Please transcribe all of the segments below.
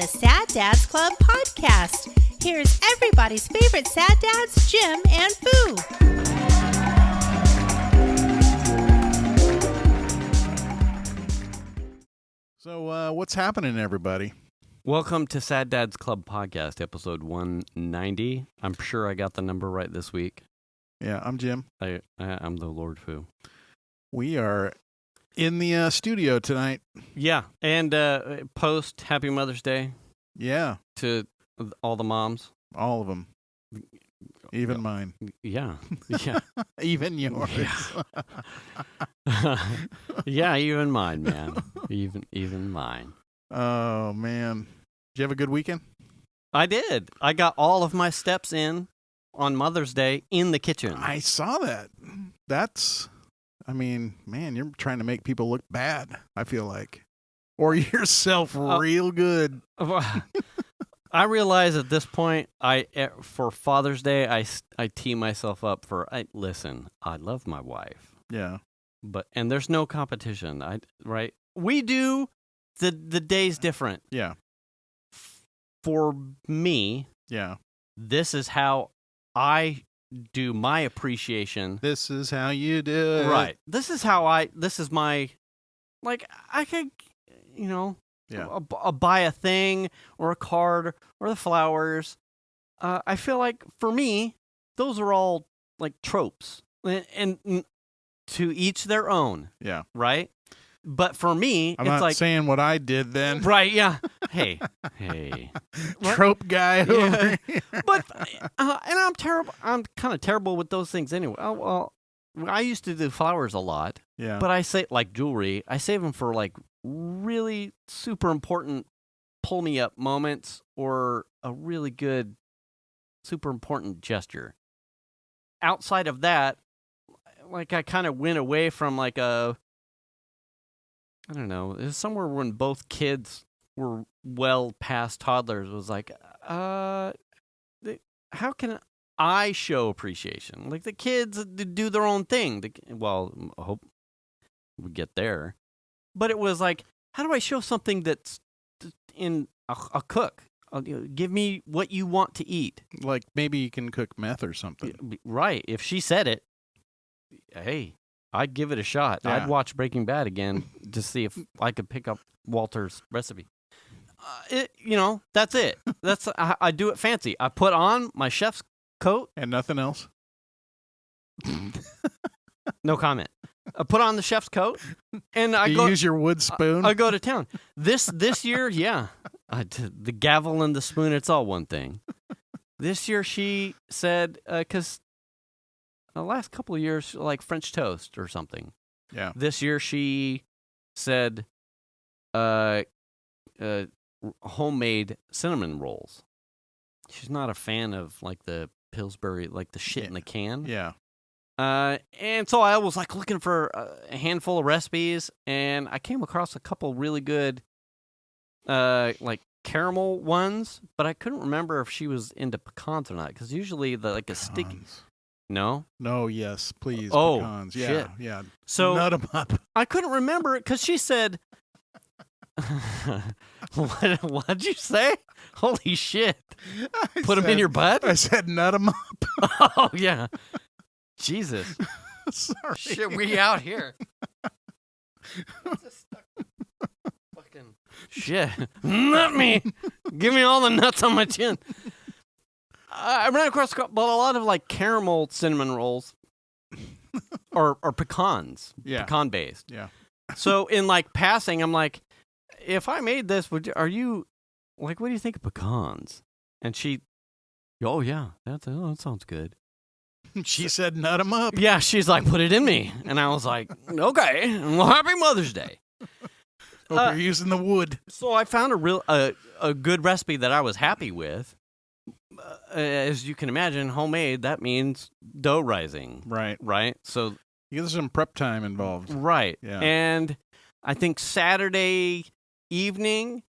the Sad Dads Club podcast. Here's everybody's favorite sad dads, Jim and Boo. So, what's happening, everybody? Welcome to Sad Dads Club podcast, episode 190. I'm sure I got the number right this week. Yeah, I'm Jim. I'm the Lord Foo. We are in the studio tonight. Yeah, and post Happy Mother's Day. Yeah. To all the moms. All of them. Even mine. Yeah. Yeah. Even yours. Yeah. Yeah, even mine, man. Even mine. Oh, man. Did you have a good weekend? I did. I got all of my steps in on Mother's Day in the kitchen. I saw that. Man, you're trying to make people look bad, I feel like. Or yourself real good. I realize at this point, for Father's Day, I tee myself up for, listen, I love my wife. Yeah. And there's no competition, right? We do, the day's different. Yeah. For me, yeah, this is how I do my appreciation. This is how you do it. Right. This is my, I could, buy a thing or a card or the flowers. I feel like for me, those are all like tropes and to each their own. Yeah. Right. But for me, I'm it's not like saying what I did then. Right? Yeah. Hey. Trope guy. Over here. But and I'm terrible. I'm kind of terrible with those things anyway. Oh, well, I used to do flowers a lot. Yeah. But I say like jewelry. I save them for like really super important pull me up moments or a really good super important gesture. Outside of that, like I kind of went away from like I don't know. It was somewhere when both kids were well past toddlers. It was like, how can I show appreciation? Like the kids do their own thing. I hope we get there. But it was like, how do I show something that's in a cook? Give me what you want to eat. Like maybe you can cook meth or something. Right. If she said it, hey. I'd give it a shot. Yeah. I'd watch Breaking Bad again to see if I could pick up Walter's recipe. That's it. I do it fancy. I put on my chef's coat. And nothing else? No comment. I put on the chef's coat, and I use your wood spoon? I go to town. This year, yeah. The gavel and the spoon, it's all one thing. This year she said, because the last couple of years, like French toast or something. Yeah. This year she said homemade cinnamon rolls. She's not a fan of like the Pillsbury, like the shit in the can. Yeah. And so I was like looking for a handful of recipes, and I came across a couple really good like caramel ones, but I couldn't remember if she was into pecans or not, because usually a sticky... No? No, yes, please. Oh, pecans. Yeah, shit. Yeah. So nut them up. I couldn't remember it because she said, what'd you say? Holy shit. Put them in your butt? I said nut them up. Oh, yeah. Jesus. Sorry. Shit, we out here. Fucking shit. Nut me. Give me all the nuts on my chin. I ran across a lot of like caramel cinnamon rolls or pecans, pecan based. Yeah. So in like passing, I'm like, if I made this, are you like, what do you think of pecans? And she, oh yeah, that sounds good. She said, nut them up. Yeah. She's like, put it in me. And I was like, okay, well, happy Mother's Day. Hope you're using the wood. So I found a good recipe that I was happy with. As you can imagine, homemade, that means dough rising. Right? So there's some prep time involved. Right. Yeah. And I think Saturday evening,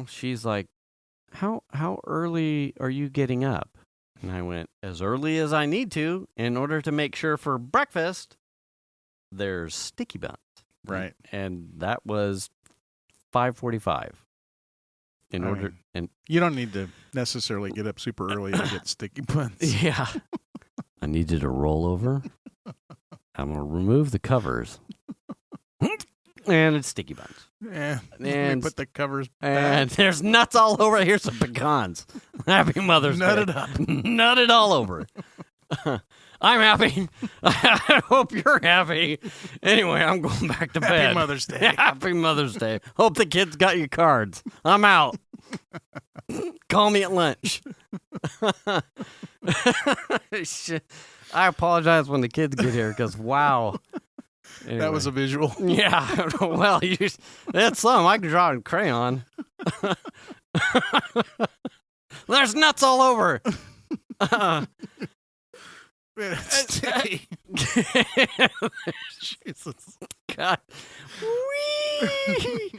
she's like, how early are you getting up? And I went, as early as I need to in order to make sure for breakfast there's sticky buns. Right. And that was 5:45. in order and you don't need to necessarily get up super early to get sticky buns. yeah. I need you to roll over. I'm gonna remove the covers. And it's sticky buns. Yeah. And we put the covers and back. there's nuts all over. Here's some pecans. Happy Mother's Day. Nutted up. Nutted all over. I'm happy. I hope you're happy. Anyway, I'm going back to bed. Happy Mother's Day. Happy Mother's Day. Hope the kids got your cards. I'm out. Call me at lunch. Shit. I apologize when the kids get here because, wow. Anyway. That was a visual. Yeah. Well, that's some. I can draw it in crayon. There's nuts all over. It's sticky. Jesus. God. Whee!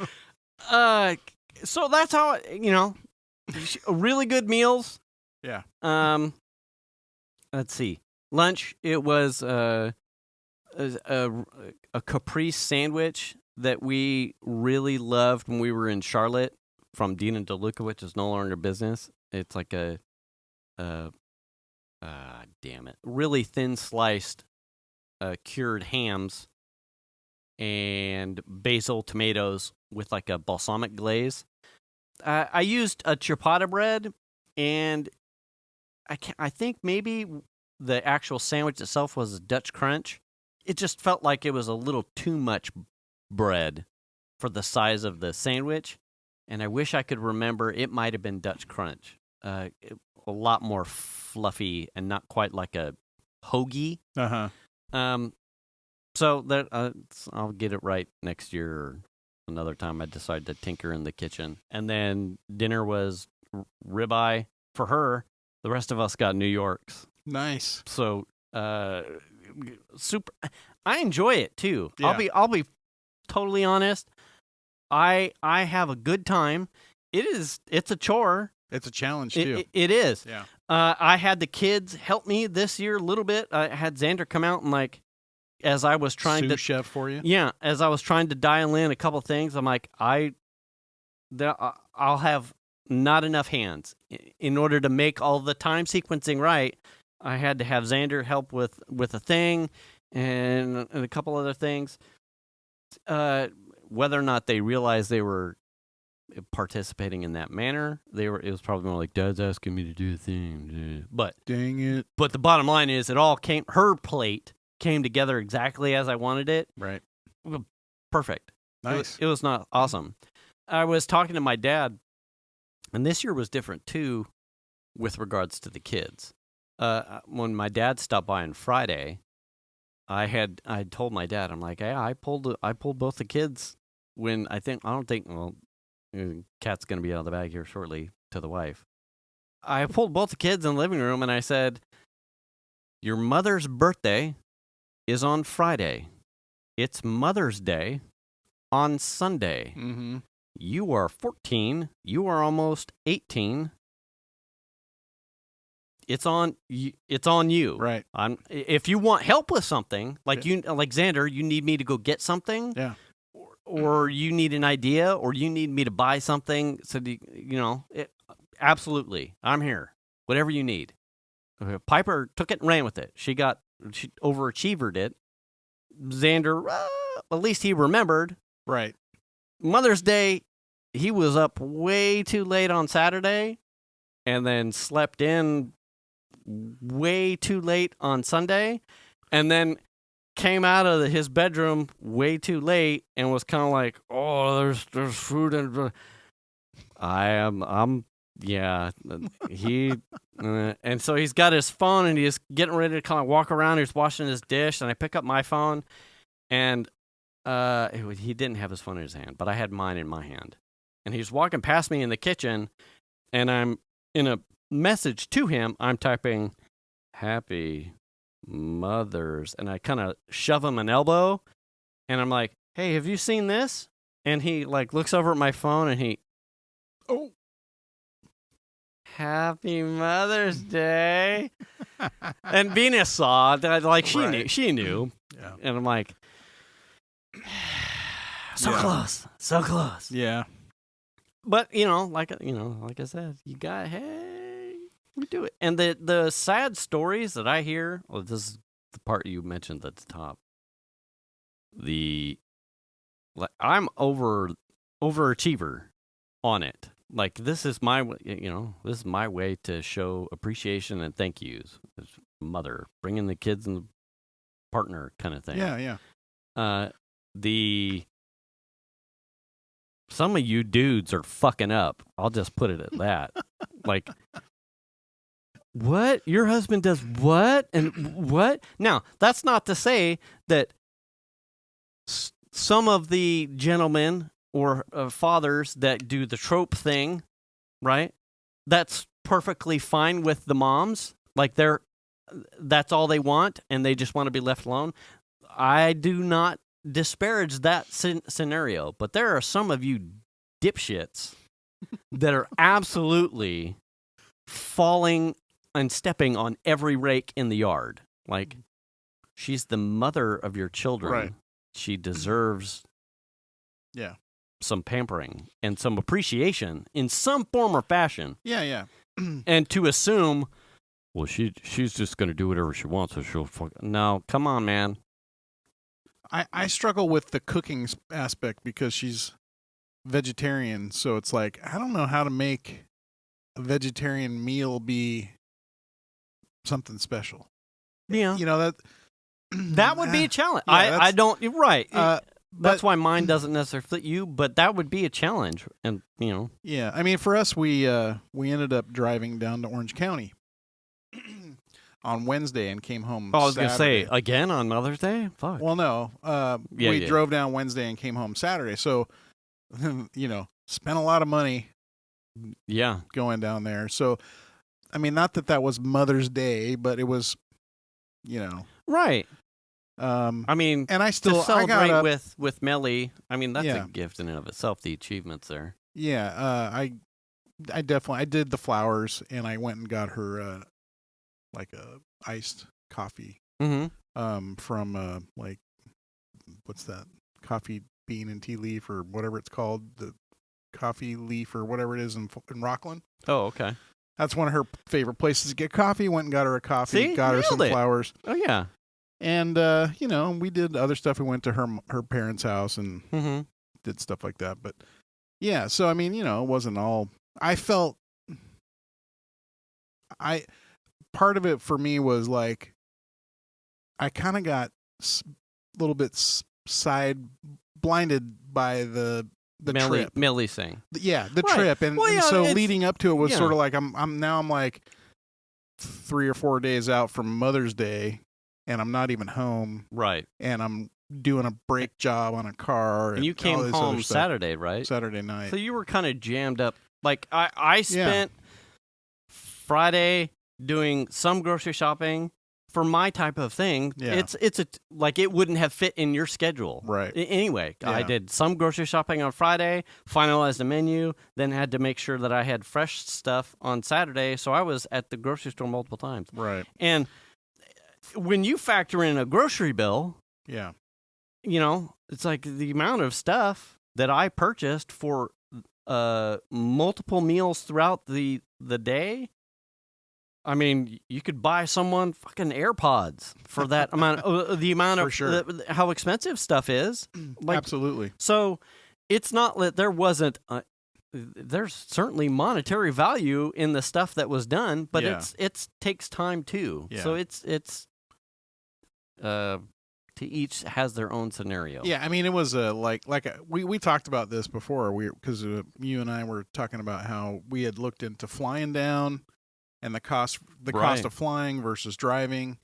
So that's how, really good meals. Yeah. Let's see. Lunch, it was a caprese sandwich that we really loved when we were in Charlotte from Dean and DeLuca, which is no longer business. It's like really thin sliced cured hams and basil tomatoes with like a balsamic glaze. I used a ciabatta bread, and I think maybe the actual sandwich itself was a Dutch crunch. It just felt like it was a little too much bread for the size of the sandwich, and I wish I could remember. It might have been Dutch crunch. A lot more fluffy and not quite like a hoagie. So that I'll get it right next year or another time I decide to tinker in the kitchen. And then dinner was ribeye for her. The rest of us got New York's. Nice. So super. I enjoy it too. Yeah. I'll be totally honest. I have a good time. It's a chore. It's a challenge too. It is. Yeah. I had the kids help me this year a little bit. I had Xander come out and as I was trying Sous to chef for you. Yeah, as I was trying to dial in a couple things, I'm like, I'll have not enough hands in order to make all the time sequencing right. I had to have Xander help with a thing and a couple other things. Whether or not they realized they were participating in that manner, it was probably more like, Dad's asking me to do a thing. But dang it. But the bottom line is, her plate came together exactly as I wanted it. Right. Perfect. Nice. It was not awesome. I was talking to my dad, and this year was different too with regards to the kids. When my dad stopped by on Friday, I told my dad, I'm like, hey, I pulled both the kids when Kat's going to be out of the bag here shortly to the wife. I pulled both the kids in the living room and I said, your mother's birthday is on Friday. It's Mother's Day on Sunday. Mm-hmm. You are 14. You are almost 18. It's on you. Right. If you want help with something, like Xander, you need me to go get something. Yeah. Or you need an idea, or you need me to buy something. So, absolutely, I'm here. Whatever you need. Piper took it and ran with it. She overachievered it. Xander, at least he remembered. Right. Mother's Day, he was up way too late on Saturday and then slept in way too late on Sunday and then came out of his bedroom way too late and was kind of like, oh, there's food and and so he's got his phone and he's getting ready to kind of walk around. He's washing his dish and I pick up my phone and he didn't have his phone in his hand, but I had mine in my hand. And he's walking past me in the kitchen and I'm in a message to him. I'm typing Happy Mother's, and I kind of shove him an elbow and I'm like, hey, have you seen this? And he looks over at my phone and Happy Mother's Day. And Venus saw that, she knew. Yeah. And I'm like, so close. Yeah. But like I said, you got we do it. And the sad stories that I hear. Well, this is the part you mentioned at the top. I'm overachiever on it. Like this is my way to show appreciation and thank yous. As mother, bringing the kids and the partner kind of thing. Yeah. Some of you dudes are fucking up. I'll just put it at that. Like, what? Your husband does what? And what? Now, that's not to say that some of the gentlemen or fathers that do the trope thing, right? That's perfectly fine with the moms. Like, that's all they want, and they just want to be left alone. I do not disparage that scenario, but there are some of you dipshits that are absolutely falling and stepping on every rake in the yard. Like, she's the mother of your children. Right. She deserves some pampering and some appreciation in some form or fashion. Yeah. And to assume, well, she's just going to do whatever she wants, so she'll No, come on, man. I struggle with the cooking aspect because she's vegetarian, so it's like I don't know how to make a vegetarian meal be something special. Yeah, that would be a challenge. Yeah, I don't. You're right. That's but, why mine doesn't necessarily fit you, but that would be a challenge. And yeah. I mean, for us, we ended up driving down to Orange County on Wednesday and came home. I was going to Saturday. say, again on Mother's Day? Fuck. Well, no. We drove down Wednesday and came home Saturday. So, spent a lot of money going down there. So, I mean, not that was Mother's Day, but it was, Right. I mean, and I celebrate with Melly. I mean, that's a gift in and of itself, the achievements there. Yeah. I definitely did the flowers, and I went and got her like a iced coffee from like what's that, coffee bean and tea leaf or whatever it's called, the coffee leaf or whatever it is in Rockland. Oh, okay. That's one of her favorite places to get coffee. Went and got her a coffee. See? Got her some flowers. Oh yeah. And we did other stuff. We went to her parents' house and did stuff like that. But yeah, so I mean, it wasn't all. I felt part of it for me was like I kind of got a little bit blinded by the trip. Millie thing. Yeah, the trip, and so leading up to it was sort of like I'm like 3 or 4 days out from Mother's Day, and I'm not even home. Right. And I'm doing a brake job on a car. And you came home Saturday, right? Saturday night. So you were kind of jammed up. Like I spent Friday doing some grocery shopping for my type of thing. Yeah. It's like it wouldn't have fit in your schedule. Right. Anyway, Yeah. I did some grocery shopping on Friday, finalized the menu, then had to make sure that I had fresh stuff on Saturday. So I was at the grocery store multiple times. Right. And when you factor in a grocery bill, it's like the amount of stuff that I purchased for multiple meals throughout the day. I mean, you could buy someone fucking AirPods for that amount. The amount of sure. How expensive stuff is. Like, absolutely. So it's not that there wasn't. There's certainly monetary value in the stuff that was done, but it's takes time too. Yeah. So it's to each has their own scenario. Yeah, I mean, it was we talked about this before. Because you and I were talking about how we had looked into flying down and the cost of flying versus driving.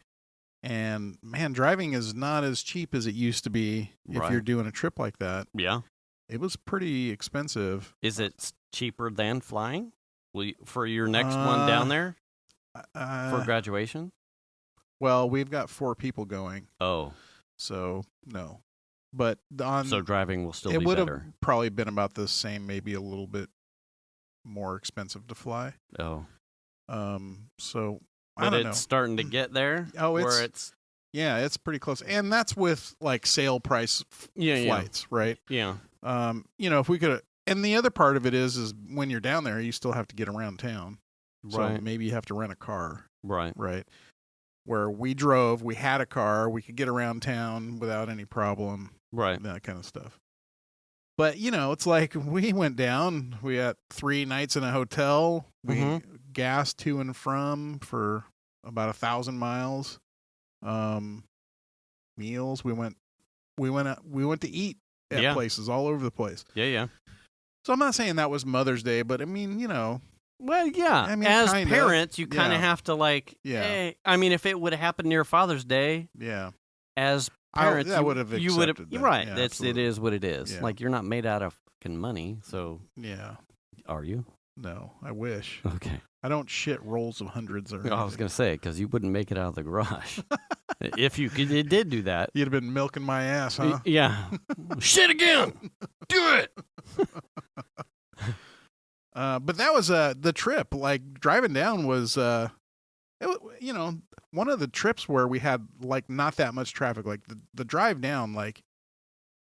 And man, driving is not as cheap as it used to be if you're doing a trip like that. Yeah, it was pretty expensive. Is it cheaper than flying? For your next one down there for graduation? Well, we've got 4 people going. Oh. So, no. But so driving will still be better. It would have probably been about the same, maybe a little bit more expensive to fly. Oh. So, but I don't know. It's starting to get there. Oh, it's it's pretty close. And that's with like sale price flights, right? Yeah. If we could And the other part of it is when you're down there, you still have to get around town. Right. So maybe you have to rent a car. Right. Right. Where we drove, we had a car, we could get around town without any problem. Right. That kind of stuff. But, it's like we went down, we had 3 nights in a hotel, we gassed to and from for about 1,000 miles. Meals, we went to eat at places all over the place. Yeah. So I'm not saying that was Mother's Day, but I mean, Well, yeah. I mean, as kinda, parents, you kind of have to Yeah. I mean, if it would have happened near Father's Day, yeah. as parents, I would have accepted you would have. that. Right. Yeah, It is what it is. Yeah. Like, you're not made out of fucking money, so. Yeah. Are you? No, I wish. Okay. I don't shit rolls of hundreds or anything. I was going to say, because you wouldn't make it out of the garage. If you did do that. You'd have been milking my ass, huh? Yeah. Shit again! Do it! But that was the trip. Like, driving down was, one of the trips where we had, like, not that much traffic. Like, the drive down, like,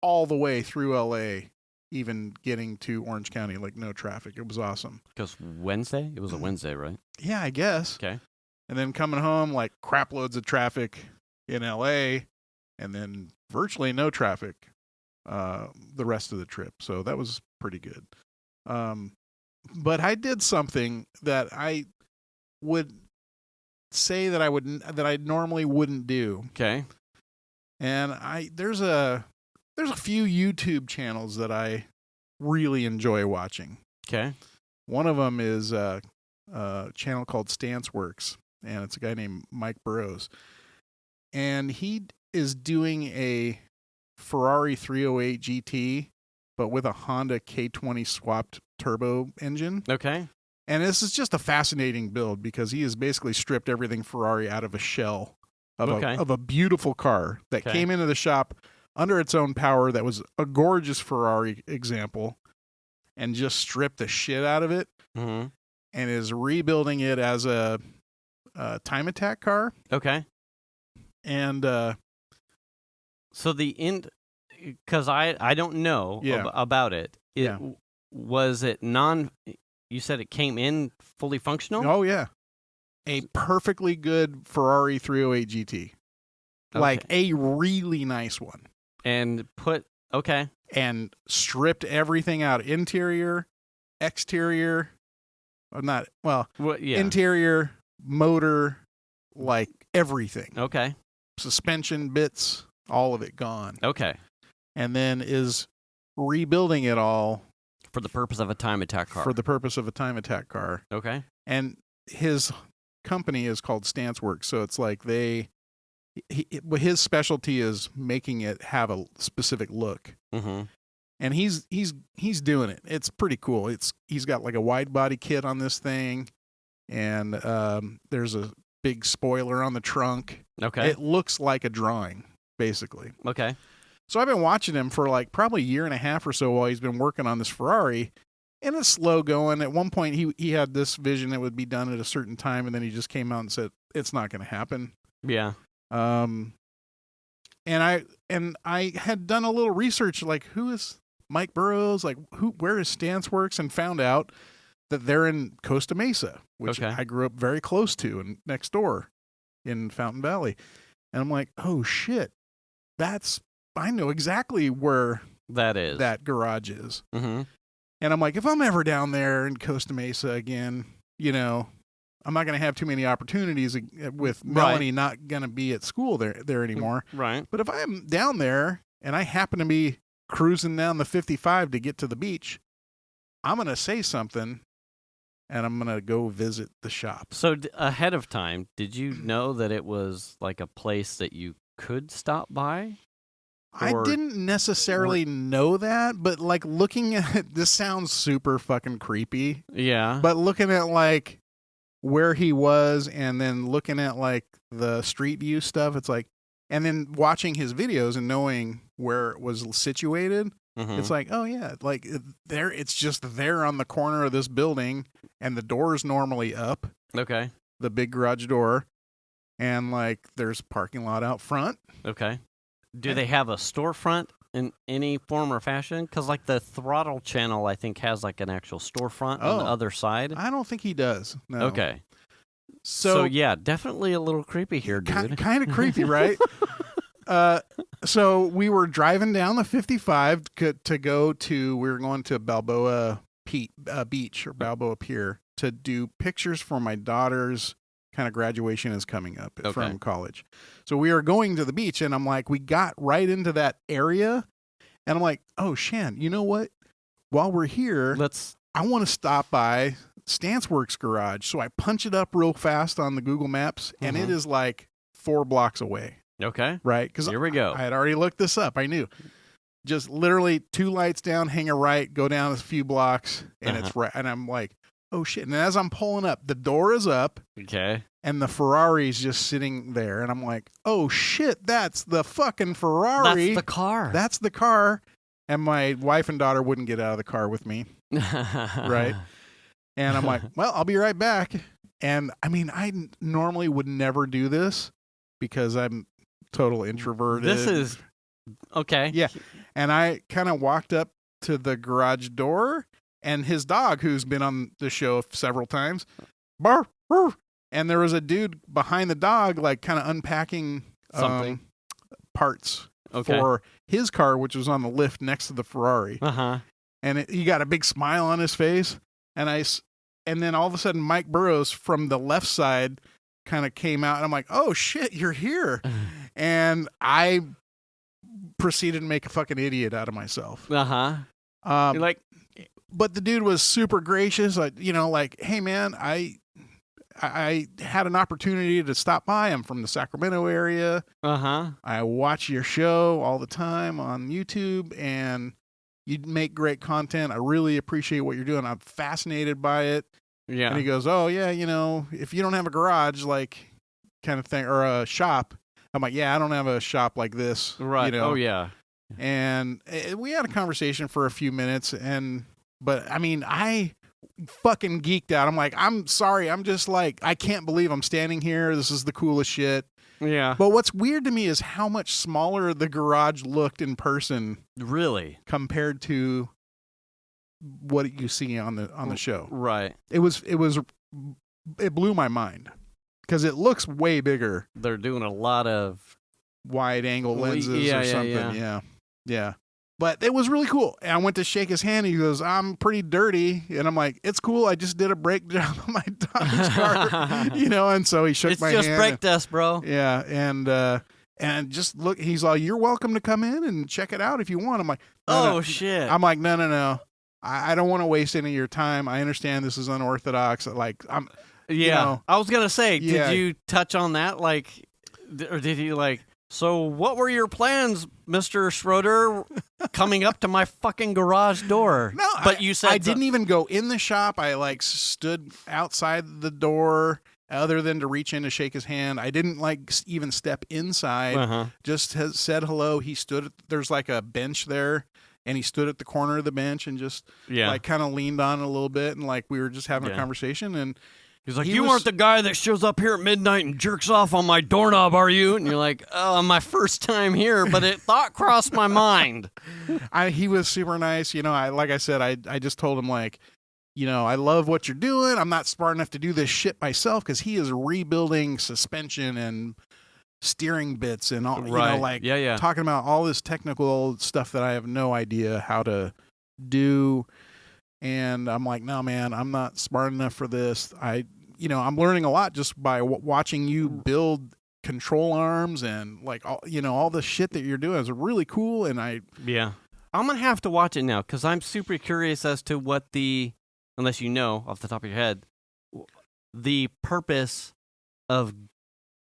all the way through L.A., even getting to Orange County, like, no traffic. It was awesome. Because Wednesday? It was a Wednesday, right? Yeah, I guess. Okay. And then coming home, like, crap loads of traffic in L.A., and then virtually no traffic the rest of the trip. So that was pretty good. But I did something that I would say that I normally wouldn't do. Okay. And there's a few YouTube channels that I really enjoy watching. Okay. One of them is a channel called Stanceworks, and it's a guy named Mike Burroughs. And he is doing a Ferrari 308 GT, but with a Honda K20 swapped turbo engine. Okay. And this is just a fascinating build because he has basically stripped everything Ferrari out of a shell of a beautiful car that came into the shop under its own power, that was a gorgeous Ferrari example, and just stripped the shit out of it, and is rebuilding it as a time attack car. Okay. And so because I don't know about it. Was it you said it came in fully functional? Oh, yeah. A perfectly good Ferrari 308 GT. Like a really nice one. And and stripped everything out. Interior, exterior, interior, motor, like everything. Okay. Suspension bits, all of it gone. Okay. And then is rebuilding it all. For the purpose of a time attack car. Okay. And his company is called Stanceworks, so it's like his specialty is making it have a specific look. Mm-hmm. And he's doing it. It's pretty cool. He's got like a wide body kit on this thing, and there's a big spoiler on the trunk. Okay. It looks like a drawing, basically. Okay. So I've been watching him for like probably a year and a half or so while he's been working on this Ferrari, and it's slow going. At one point, he had this vision that would be done at a certain time, and then he just came out and said it's not going to happen. Yeah. And I had done a little research, like, who is Mike Burroughs? Like, where is Stanceworks? And found out that they're in Costa Mesa, which I grew up very close to and next door in Fountain Valley. And I'm like, oh shit, I know exactly where that garage is. Mm-hmm. And I'm like, if I'm ever down there in Costa Mesa again, I'm not going to have too many opportunities with Melanie not going to be at school there anymore. Right. But if I'm down there and I happen to be cruising down the 55 to get to the beach, I'm going to say something, and I'm going to go visit the shop. So ahead of time, did you know that it was like a place that you could stop by? I didn't necessarily know that, but like looking at it, this sounds super fucking creepy. Yeah. But looking at like where he was, and then looking at like the street view stuff, it's like, and then watching his videos and knowing where it was situated, it's like, oh yeah, like it's just there on the corner of this building, and the door is normally up. Okay. The big garage door, and like there's parking lot out front. Okay. Do they have a storefront in any form or fashion? Because like the throttle channel, I think has like an actual storefront on the other side. I don't think he does. No. Okay. So yeah, definitely a little creepy here, dude. Kind of creepy, right? So we were driving down the 55 to go to. We were going to Balboa Beach or Balboa Pier to do pictures for my daughter's kind of graduation is coming up from college. So we are going to the beach, and I'm like, we got right into that area, and I'm like, oh, Shan, you know what? While we're here, I want to stop by Stanceworks garage. So I punch it up real fast on the Google Maps, and it is like 4 blocks away. Okay. Right? Because here we go. I had already looked this up. I knew. Just literally 2 lights down, hang a right, go down a few blocks, and it's right. And I'm like, oh, shit. And as I'm pulling up, the door is up. Okay. And the Ferrari's just sitting there. And I'm like, oh, shit, that's the fucking Ferrari. That's the car. That's the car. And my wife and daughter wouldn't get out of the car with me. Right? And I'm like, well, I'll be right back. And I mean, I normally would never do this because I'm total introverted. This is okay. Yeah. And I kind of walked up to the garage door, and his dog, who's been on the show several times, bark, bark. And there was a dude behind the dog, like kind of unpacking something parts for his car, which was on the lift next to the Ferrari. And he got a big smile on his face. And then all of a sudden, Mike Burroughs from the left side kind of came out, and I'm like, oh shit, you're here. And I proceeded to make a fucking idiot out of myself. You're like, but the dude was super gracious. Like, hey man, I had an opportunity to stop by. I'm from the Sacramento area. I watch your show all the time on YouTube, and you make great content. I really appreciate what you're doing. I'm fascinated by it. Yeah. And he goes, oh yeah, if you don't have a garage, like kind of thing, or a shop. I'm like, yeah, I don't have a shop like this. Right. Oh yeah. And we had a conversation for a few minutes, but I mean, I fucking geeked out. I'm like, I'm sorry. I'm just like, I can't believe I'm standing here. This is the coolest shit. Yeah. But what's weird to me is how much smaller the garage looked in person. Really? Compared to what you see on the show. Right. It blew my mind because it looks way bigger. They're doing a lot of wide angle lenses or something. Yeah. But it was really cool. And I went to shake his hand. And he goes, I'm pretty dirty. And I'm like, it's cool. I just did a brake job on my daughter's car. And so he shook my hand. It's just brake dust, bro. Yeah. And just look, he's like, you're welcome to come in and check it out if you want. I'm like, no. Shit. I'm like, no. I don't want to waste any of your time. I understand this is unorthodox. Like, I was going to say, did you touch on that? Like, or did he like, so what were your plans, Mr. Schroeder, coming up to my fucking garage door? No, but you said I didn't even go in the shop. I like stood outside the door other than to reach in to shake his hand. I didn't like even step inside. Just said hello. He stood, there's like a bench there, and he stood at the corner of the bench and just like kind of leaned on a little bit, and like we were just having a conversation. And he's like, you aren't the guy that shows up here at midnight and jerks off on my doorknob, are you? And you're like, oh, my first time here, but thought crossed my mind. He was super nice. Like I said, I just told him like, I love what you're doing. I'm not smart enough to do this shit myself, because he is rebuilding suspension and steering bits and all, talking about all this technical stuff that I have no idea how to do. And I'm like, no, man, I'm not smart enough for this. I'm learning a lot just by watching you build control arms and like, all the shit that you're doing is really cool. And I'm going to have to watch it now, because I'm super curious as to what unless you know off the top of your head, the purpose of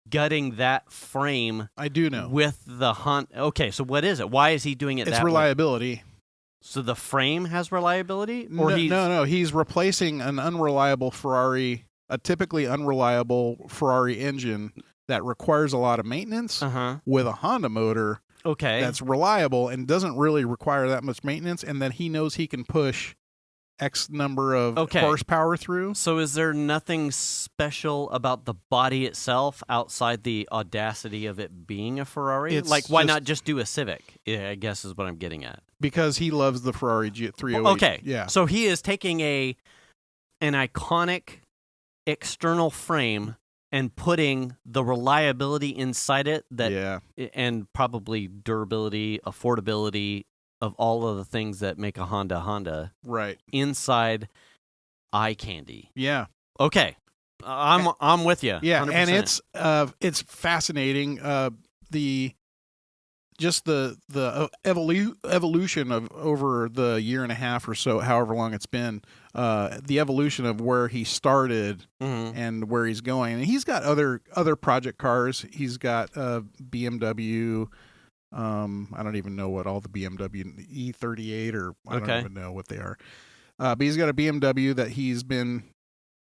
gutting that frame. I do know. With the hunt. Okay, so what is it? Why is he doing it? It's reliability. So the frame has reliability? Or no. He's replacing an unreliable Ferrari, a typically unreliable Ferrari engine that requires a lot of maintenance with a Honda motor that's reliable and doesn't really require that much maintenance, and that he knows he can push X number of Okay. horsepower through. So is there nothing special about the body itself outside the audacity of it being a Ferrari? It's Like, why just- not just do a Civic? Yeah, I guess is what I'm getting at. Because he loves the Ferrari 308. Okay. Yeah. So he is taking an iconic external frame and putting the reliability inside it and probably durability, affordability of all of the things that make a Honda Right. inside eye candy. Yeah. Okay. I'm with you. Yeah, 100%. and it's fascinating. The evolution of over the year and a half or so, however long it's been, the evolution of where he started and where he's going. And he's got other project cars. He's got BMW. I don't even know what all the BMW E38 or I don't even know what they are. But he's got a BMW that he's been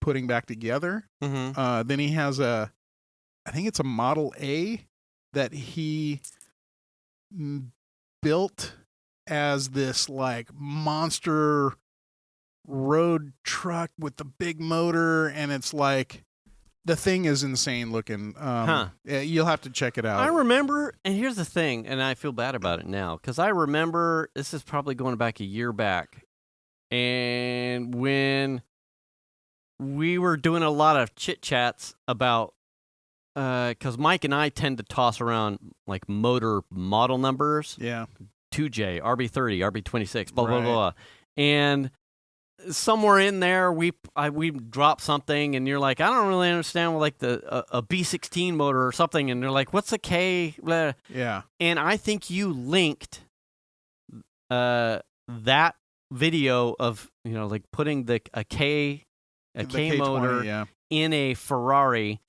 putting back together. Then he has I think it's a Model A that he built as this like monster road truck with the big motor, and it's like the thing is insane looking. You'll have to check it out. I remember, and here's the thing, and I feel bad about it now, because I remember, this is probably going back a year back, and when we were doing a lot of chit-chats about, because Mike and I tend to toss around like motor model numbers. Yeah. 2J, RB30, RB26, blah, blah, Right. blah. And somewhere in there, we dropped something, and you're like, I don't really understand, like a B16 motor or something, and they're like, what's a K? Blah. Yeah. And I think you linked that video of, like putting a K K20, motor yeah. in a Ferrari,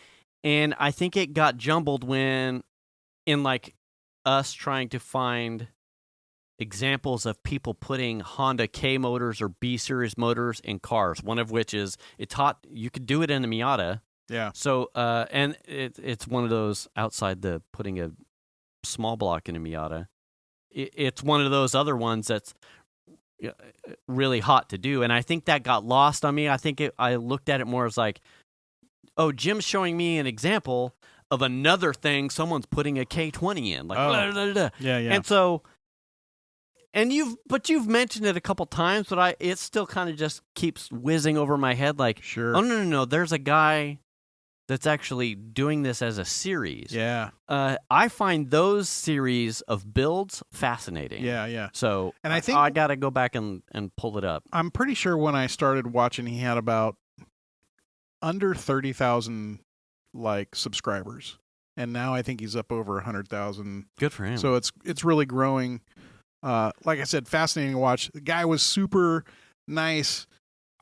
and I think it got jumbled when in like us trying to find examples of people putting Honda K motors or B series motors in cars. One of which is you could do it in a Miata. Yeah. So and it's one of those outside the putting a small block in a Miata. It's one of those other ones that's really hot to do, and I think that got lost on me. I think I looked at it more as like, oh, Jim's showing me an example of another thing someone's putting a K20 in, like blah, blah, blah. Yeah. And so, you've mentioned it a couple times, but it still kind of just keeps whizzing over my head, like, Sure. oh no, there's a guy that's actually doing this as a series. Yeah. I find those series of builds fascinating. Yeah. So, And I think I got to go back and pull it up. I'm pretty sure when I started watching, he had about under 30,000 like subscribers, and now I think he's up over 100,000. Good for him. So it's really growing. Like I said, fascinating to watch. The guy was super nice.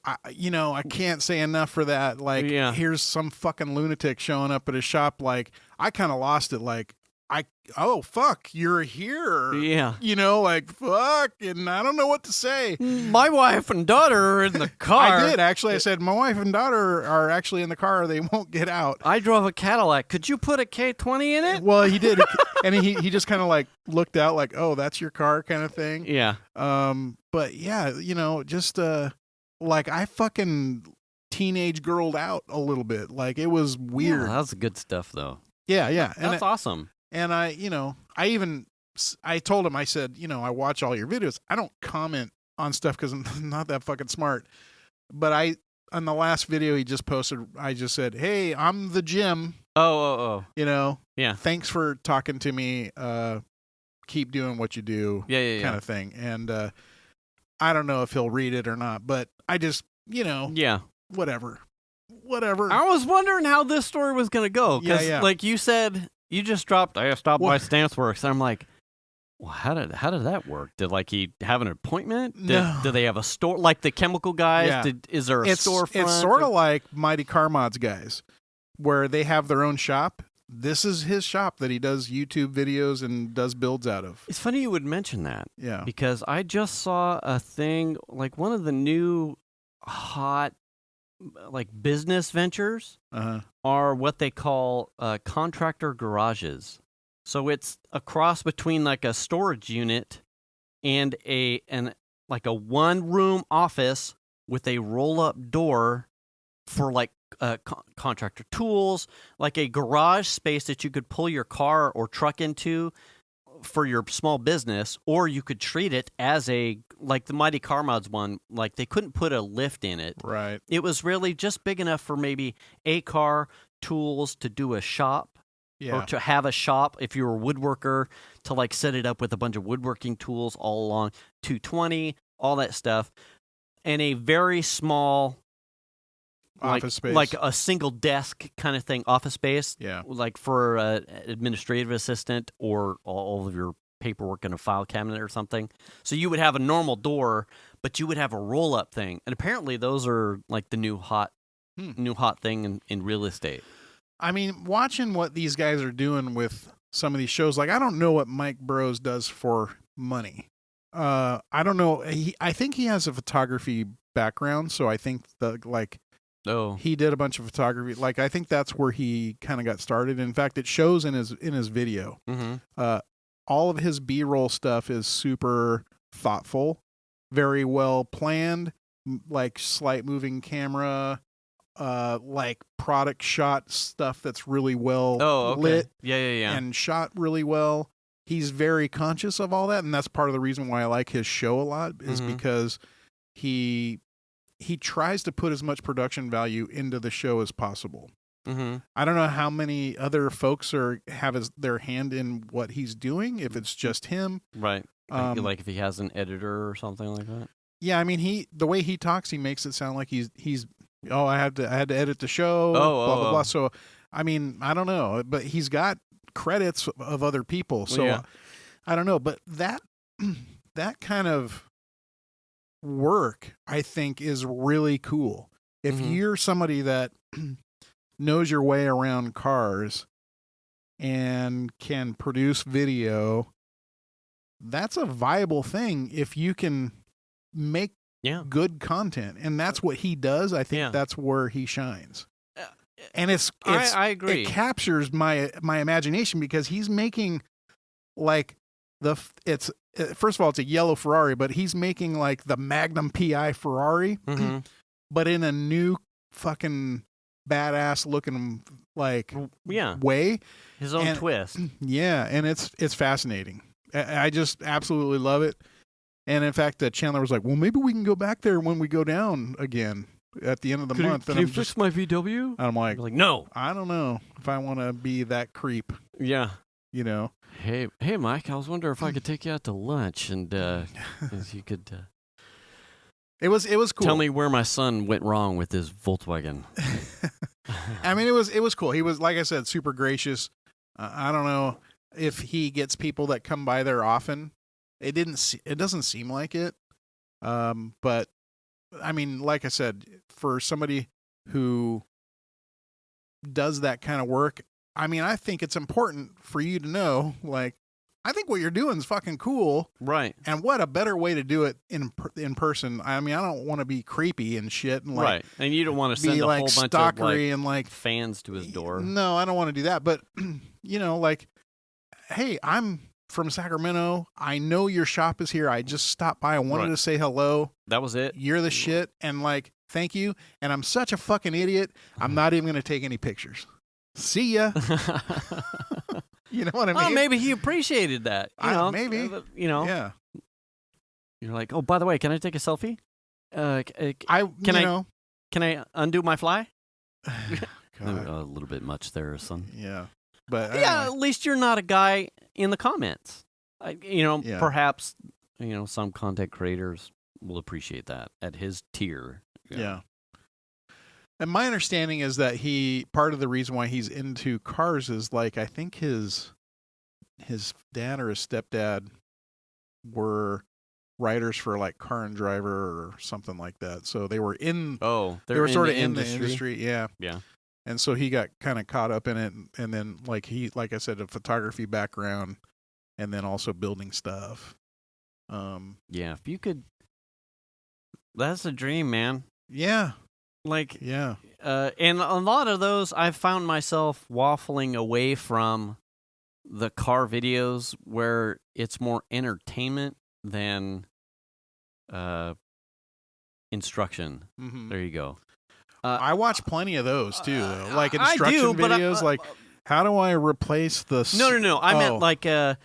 I can't say enough for that. Like, here's some fucking lunatic showing up at his shop. Like, I kind of lost it. Like, oh fuck, you're here. Yeah. Like fuck, and I don't know what to say. My wife and daughter are in the car. I did actually. I said my wife and daughter are actually in the car. They won't get out. I drove a Cadillac. Could you put a K20 in it? Well, he did, and he just kind of like looked out, like, oh, that's your car, kind of thing. Yeah. But yeah, just like I fucking teenage girled out a little bit. Like it was weird. Yeah, that's good stuff, though. Yeah. And that's awesome. And I told him, I said, I watch all your videos. I don't comment on stuff because I'm not that fucking smart. But on the last video he just posted, I just said, hey, I'm the Jim. Oh. Yeah. Thanks for talking to me. Keep doing what you do. Yeah. Kind of thing. And I don't know if he'll read it or not, but I just, Yeah. whatever. I was wondering how this story was going to go. Because, like you said, you just dropped, I stopped by Stanceworks. And I'm like, well, how did that work? Did he have an appointment? No. Do they have a store? Like the chemical guys? Yeah. Is there a storefront? It's sort of like Mighty Car Mods guys, where they have their own shop. This is his shop that he does YouTube videos and does builds out of. It's funny you would mention that. Yeah. Because I just saw a thing, like one of the new hot like business ventures are what they call contractor garages. So it's a cross between like a storage unit and like a one-room office with a roll-up door for like contractor tools, like a garage space that you could pull your car or truck into for your small business, or you could treat it as like the Mighty Car Mods one, like they couldn't put a lift in it. Right. It was really just big enough for maybe a car, tools to do a shop, or to have a shop if you're a woodworker, to like set it up with a bunch of woodworking tools all along 220, all that stuff, and a very small office space, like a single desk kind of thing, office space, like for an administrative assistant or all of your paperwork in a file cabinet or something. So you would have a normal door, but you would have a roll-up thing, and apparently those are like the new hot thing in real estate. I mean, watching what these guys are doing with some of these shows, like I don't know what Mike Burroughs does for money. I don't know. I think he has a photography background, so I think he did a bunch of photography. Like I think that's where he kind of got started. In fact, it shows in his video. Mm-hmm. All of his B-roll stuff is super thoughtful, very well planned, like slight moving camera, like product shot stuff that's really well lit, and shot really well. He's very conscious of all that, and that's part of the reason why I like his show a lot, is because he tries to put as much production value into the show as possible. Mm-hmm. I don't know how many other folks have their hand in what he's doing, if it's just him. Right. Like if he has an editor or something like that. Yeah, I mean, the way he talks, he makes it sound like he's I had to edit the show, blah blah blah. So, I mean, I don't know, but he's got credits of other people. So, I don't know, but that kind of work, I think, is really cool. If you're somebody that knows your way around cars and can produce video, that's a viable thing if you can make good content, and that's what he does. I think that's where he shines. And I agree. It captures my imagination, because he's making like first of all, it's a yellow Ferrari, but he's making like the Magnum PI Ferrari, but in a new fucking badass looking way, his own twist. Yeah, and it's fascinating. I just absolutely love it. And in fact, Chandler was like, "Well, maybe we can go back there when we go down again at the end of the month." Can you fix my VW? And I'm like, no, I don't know if I want to be that creep. Yeah, you know. Hey, Mike, I was wondering if I could take you out to lunch, and if you could. It was cool. Tell me where my son went wrong with his Volkswagen. I mean, it was cool. He was, like I said, super gracious. I don't know if he gets people that come by there often. It doesn't seem like it. But I mean, like I said, for somebody who does that kind of work, I mean, I think it's important for you to know, like, I think what you're doing is fucking cool. Right. And what a better way to do it in person. I mean, I don't want to be creepy and shit. And like, right. And you don't want to send a whole bunch of and like fans to his door. No, I don't want to do that. But, you know, like, hey, I'm from Sacramento. I know your shop is here. I just stopped by. I wanted to say hello. That was it. You're the shit. And like, thank you. And I'm such a fucking idiot. I'm not even going to take any pictures. See ya. You know what I mean? Oh, maybe he appreciated that. You know, maybe. You know. Yeah. You're like, oh, by the way, can I take a selfie? Can I undo my fly? A little bit much there, son. Yeah. But at least you're not a guy in the comments. Perhaps, some content creators will appreciate that at his tier. Yeah. And my understanding is that part of the reason why he's into cars is like, I think his dad or his stepdad were writers for like Car and Driver or something like that. So they were in. Oh, they were sort of in the industry. Yeah. Yeah. And so he got kind of caught up in it, and then like I said, a photography background, and then also building stuff. Yeah, if you could, that's a dream, man. Yeah. Like, yeah. And a lot of those, I've found myself waffling away from the car videos where it's more entertainment than instruction. Mm-hmm. There you go. I watch plenty of those too, though. Like instruction I do, videos, like how do I replace the? No. I meant like a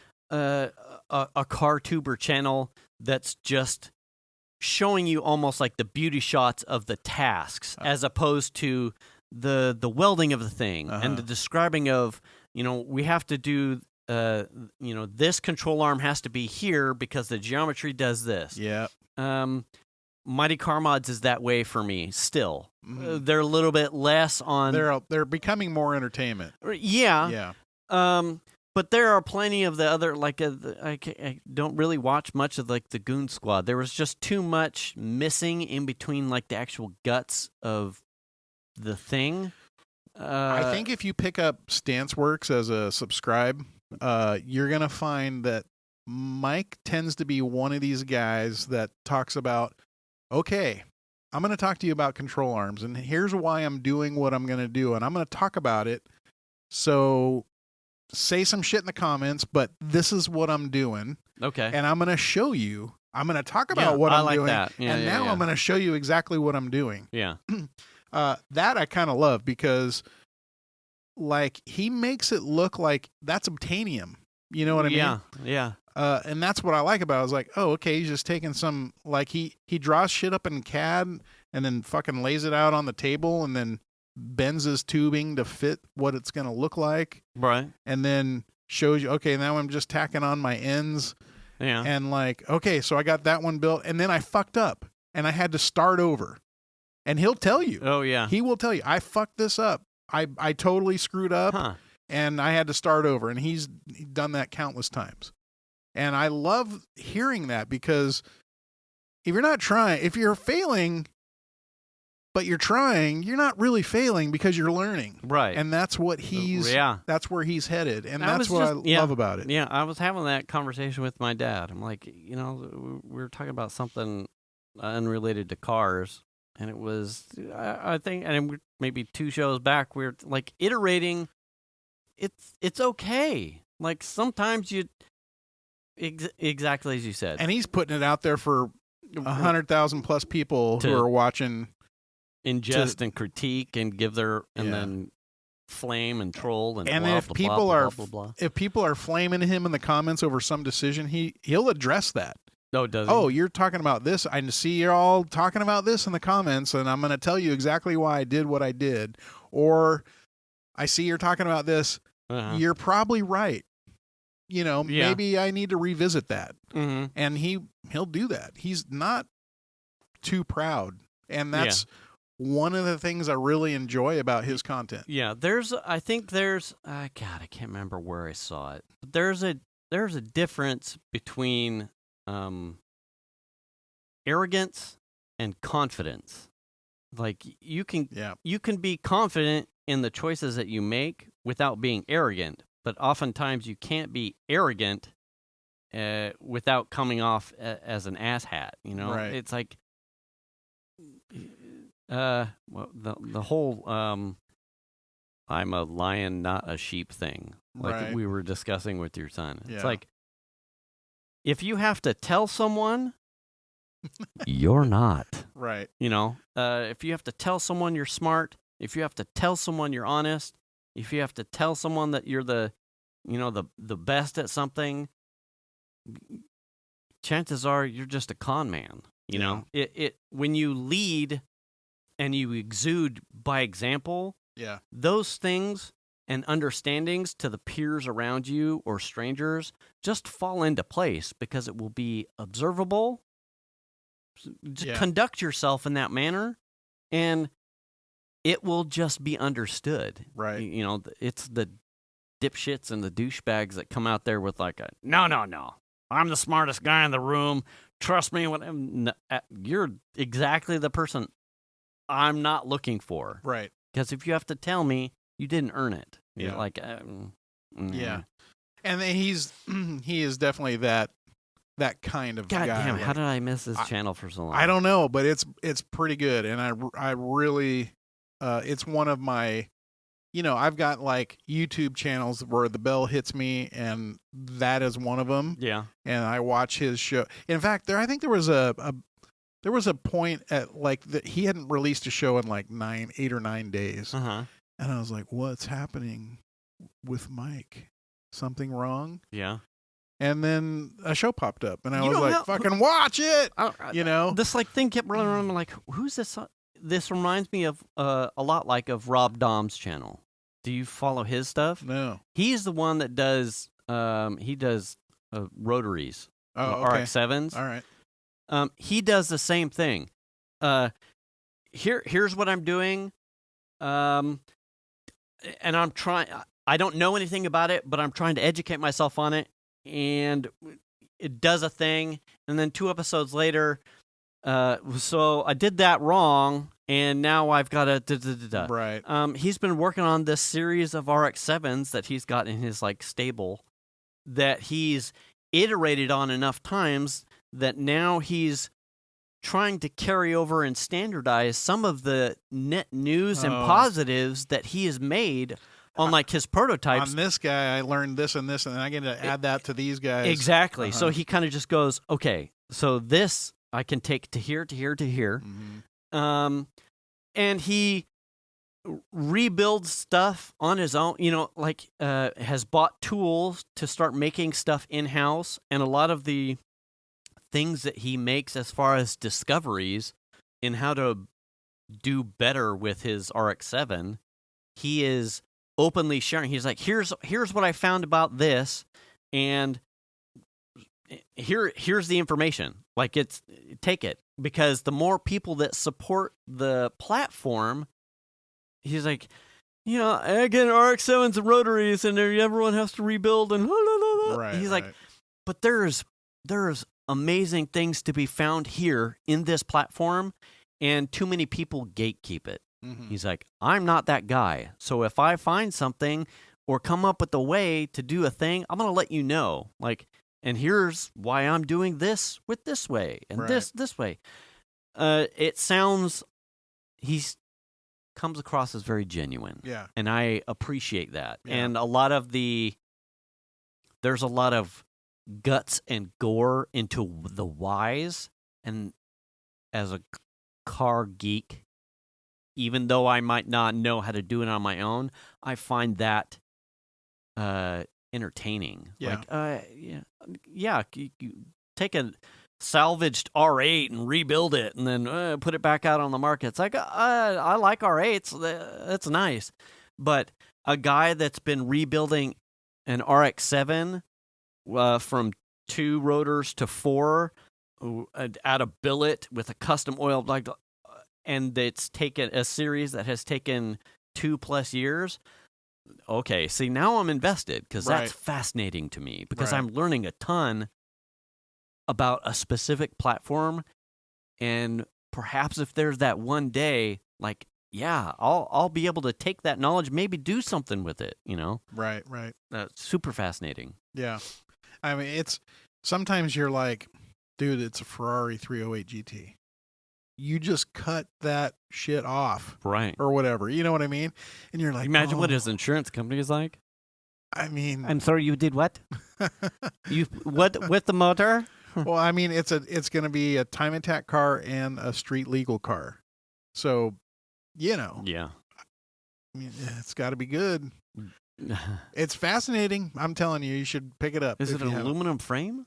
car tuber channel that's just showing you almost like the beauty shots of the tasks, as opposed to the welding of the thing and the describing of, we have to do. This control arm has to be here because the geometry does this. Yeah. Mighty Car Mods is that way for me still. Mm-hmm. They're a little bit less on... They're becoming more entertainment. Yeah. But there are plenty of the other, like, I don't really watch much of, like, the Goon Squad. There was just too much missing in between, like, the actual guts of the thing. I think if you pick up Stanceworks as a subscribe, you're going to find that Mike tends to be one of these guys that talks about, okay, I'm going to talk to you about control arms, and here's why I'm doing what I'm going to do, and I'm going to talk about it. So say some shit in the comments, but this is what I'm doing. Okay. And I'm going to show you. I'm going to talk about what I'm doing. That. And now I'm going to show you exactly what I'm doing. Yeah. That I kind of love because, like, he makes it look like that's obtainium. You know what I mean? Yeah. And that's what I like about it. I was like, oh, okay, he's just taking some, like, he draws shit up in CAD and then fucking lays it out on the table and then bends his tubing to fit what it's going to look like. Right. And then shows you, okay, now I'm just tacking on my ends. Yeah. And like, okay, so I got that one built. And then I fucked up and I had to start over. And he'll tell you. Oh, yeah. He will tell you, I fucked this up. I totally screwed up and I had to start over. And he's done that countless times. And I love hearing that because if you're not trying, if you're failing, but you're trying, you're not really failing because you're learning. Right. And that's what that's where he's headed. And that's what I love about it. Yeah. I was having that conversation with my dad. I'm like, we were talking about something unrelated to cars. And it was, I think, and maybe 2 shows back, we were like iterating. It's okay. Like sometimes exactly as you said. And he's putting it out there for 100,000 plus people who are watching. Ingest and critique and give their, and then flame and troll and then blah, if blah, people blah, are blah, blah, blah. If people are flaming him in the comments over some decision, he'll address that. Oh, does he? Oh, you're talking about this. I see you're all talking about this in the comments, and I'm going to tell you exactly why I did what I did. Or I see you're talking about this. You're probably right. Maybe I need to revisit that. Mm-hmm. And he'll do that. He's not too proud, and that's one of the things I really enjoy about his content. Yeah, I can't remember where I saw it. But there's a difference between arrogance and confidence. Like you can be confident in the choices that you make without being arrogant, but oftentimes you can't be arrogant without coming off as an asshat. Right. It's like the whole I'm a lion, not a sheep thing. Like we were discussing with your son. It's like if you have to tell someone, you're not. Right. If you have to tell someone you're smart, if you have to tell someone you're honest, if you have to tell someone that you're the best at something, chances are you're just a con man. When you lead and you exude by example, those things and understandings to the peers around you or strangers just fall into place because it will be observable. Conduct yourself in that manner, and it will just be understood. Right. It's the dipshits and the douchebags that come out there with like no, I'm the smartest guy in the room. Trust me. You're exactly the person I'm not looking for. Right. Because if you have to tell me, you didn't earn it. Yeah. Like, yeah. And he is definitely that kind of guy. God damn, how did I miss this channel for so long? I don't know, but it's pretty good. And I really, it's one of my, I've got like YouTube channels where the bell hits me, and that is one of them. Yeah. And I watch his show. In fact, I think there was a There was a point at like that he hadn't released a show in like 8 or 9 days. Uh-huh. And I was like, what's happening with Mike? Something wrong? Yeah. And then a show popped up, and I You was know like, how- fucking watch it! You know? This like thing kept running around. I'm like, who's this? This reminds me of a lot like of Rob Dahm's channel. Do you follow his stuff? No. He's the one that does. He does rotaries, Oh, okay. RX-7s. All right. He does the same thing. Here's what I'm doing. And I'm trying. I don't know anything about it, but I'm trying to educate myself on it. And it does a thing, and then 2 episodes later, so I did that wrong, and now I've got to Right. He's been working on this series of RX-7s that he's got in his like stable that he's iterated on enough times that now he's trying to carry over and standardize some of the net news and positives that he has made on like his prototypes. On this guy, I learned this and this, and I get to add that to these guys. Exactly. So he kind of just goes, okay, so this I can take to here, to here, to here. Mm-hmm. And he rebuilds stuff on his own, like has bought tools to start making stuff in-house. And a lot of the things that he makes as far as discoveries in how to do better with his RX-7, he is openly sharing. He's like, here's what I found about this, and here's the information. Like, take it, because the more people that support the platform, he's like, I get RX-7s and rotaries, and everyone has to rebuild, and Right, he's like, but there's amazing things to be found here in this platform, and too many people gatekeep it. Mm-hmm. He's like, I'm not that guy. So if I find something or come up with a way to do a thing, I'm going to let you know. Like, and here's why I'm doing this with this way and this way. It sounds, comes across as very genuine. Yeah. And I appreciate that. Yeah. And there's a lot of guts and gore into the whys. And as a car geek, even though I might not know how to do it on my own, I find that entertaining. Yeah. Like, you take a salvaged R8 and rebuild it and then put it back out on the market. It's like, I like R8s. That's nice. But a guy that's been rebuilding an RX-7 from 2 rotors to 4 out of billet with a custom oil, like, and it's taken a series that has taken 2+ years. Okay, see, now I'm invested, because that's fascinating to me, because I'm learning a ton about a specific platform, and perhaps if there's that one day, like, yeah, I'll be able to take that knowledge, maybe do something with it, Right. Super fascinating. Yeah. I mean, sometimes you're like, dude, it's a Ferrari 308 GT. You just cut that shit off. Right. Or whatever. You know what I mean? And you're like, imagine what his insurance company is like. I mean, I'm sorry, you did what? What with the motor? Well, I mean, it's going to be a time attack car and a street legal car. So, Yeah. I mean, it's got to be good. It's fascinating. I'm telling you, you should pick it up. Is it an aluminum frame?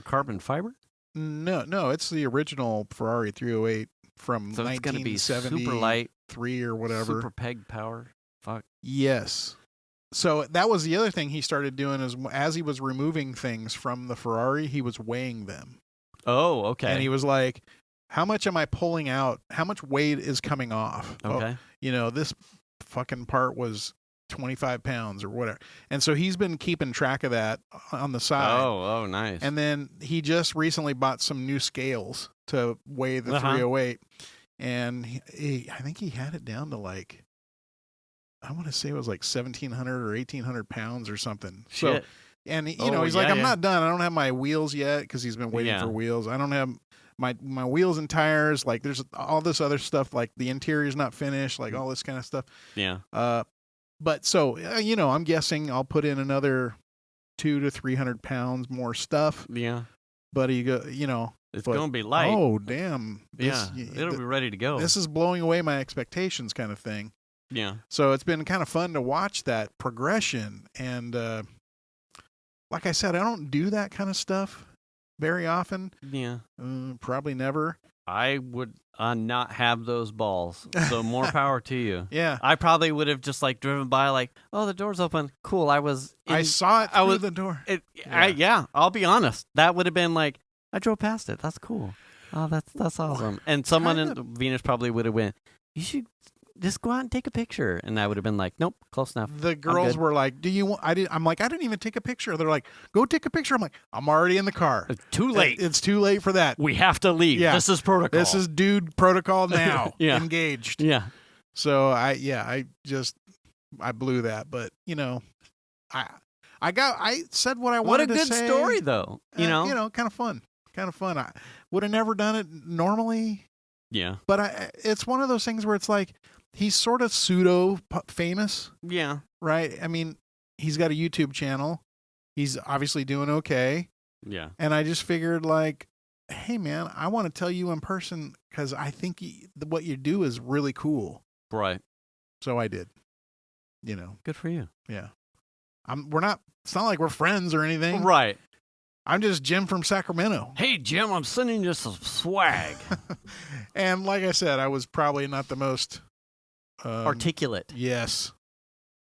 Carbon fiber? No, it's the original Ferrari 308 from so it's 1973 super light, or whatever. Super peg power. Fuck. Yes. So that was the other thing he started doing, is as he was removing things from the Ferrari, he was weighing them. Oh, okay. And he was like, how much am I pulling out? How much weight is coming off? Okay. This fucking part was 25 pounds or whatever. And so he's been keeping track of that on the side. Oh, nice. And then he just recently bought some new scales to weigh the 308. And I think he had it down to like, I want to say it was like 1,700 or 1,800 pounds or something. Shit. So, and he's like, I'm not done. I don't have my wheels yet, because he's been waiting for wheels. I don't have my wheels and tires. Like, there's all this other stuff, like the interior's not finished, like all this kind of stuff. Yeah. But so, I'm guessing I'll put in another 200 to 300 pounds more stuff. Yeah. But It's going to be light. Oh, damn. It'll be ready to go. This is blowing away my expectations kind of thing. Yeah. So it's been kind of fun to watch that progression. And like I said, I don't do that kind of stuff very often. Yeah. Probably never. I would not have those balls. So more power to you. Yeah. I probably would have just like driven by like, oh, the door's open. Cool. I saw it through the door. I'll be honest. That would have been like, I drove past it. That's cool. Oh, that's awesome. And someone in Venus probably would have went, you should just go out and take a picture. And I would have been like, nope, close enough. The girls were like, do you want, I'm like, I didn't even take a picture. They're like, go take a picture. I'm like, I'm already in the car. It's too late. It's too late for that. We have to leave. Yeah. This is protocol. This is dude protocol now. Yeah. Engaged. Yeah. So I blew that, but I said what I wanted to say. What a good story though. Kind of fun. I would have never done it normally. Yeah. But it's one of those things where it's like, he's sort of pseudo famous. Yeah. Right. I mean, he's got a YouTube channel. He's obviously doing okay. Yeah. And I just figured like, hey man, I want to tell you in person because I think what you do is really cool. Right. So I did. Good for you. Yeah. It's not like we're friends or anything. Right. I'm just Jim from Sacramento. Hey, Jim, I'm sending you some swag. And like I said, I was probably not the most articulate. Yes.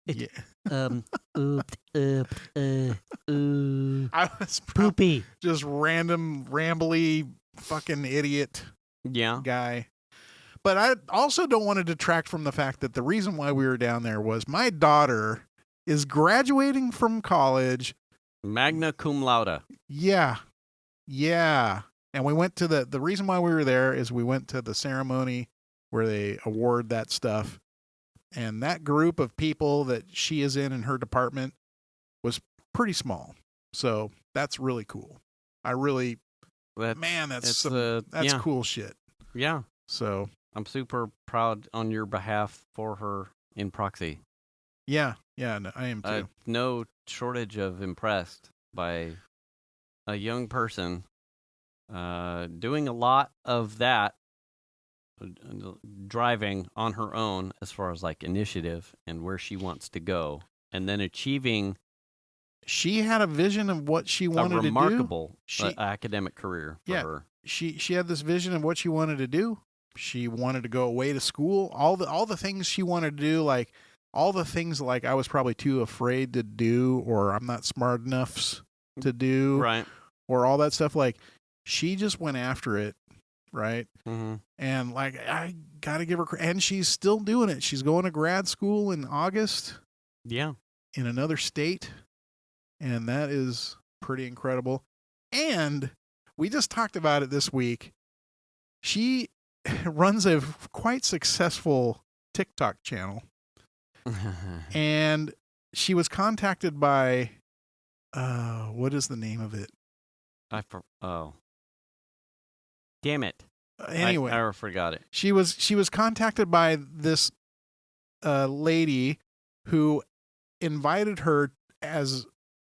I was poopy. Just random, rambly, fucking idiot guy. But I also don't want to detract from the fact that the reason why we were down there was my daughter is graduating from college. Magna cum laude. Yeah. Yeah. And we went to the reason why we were there is we went to the ceremony where they award that stuff. And that group of people that she is in her department was pretty small. So that's really cool. That's cool shit. Yeah. So I'm super proud on your behalf for her in proxy. Yeah. Yeah, no, I am too. No shortage of impressed by a young person doing a lot of that, driving on her own as far as like initiative and where she wants to go, and then achieving. She had a vision of what she wanted to do. A remarkable academic career for her. She had this vision of what she wanted to do. She wanted to go away to school. All the things she wanted to do, like all the things like I was probably too afraid to do, or I'm not smart enough to do, right? Or all that stuff. Like she just went after it, right? Mm-hmm. And like I gotta give her, and she's still doing it. She's going to grad school in August. Yeah, in another state, and that is pretty incredible. And we just talked about it this week. She runs a quite successful TikTok channel. And she was contacted by, what is the name of it? Damn it. Anyway. I forgot it. She was contacted by this lady who invited her as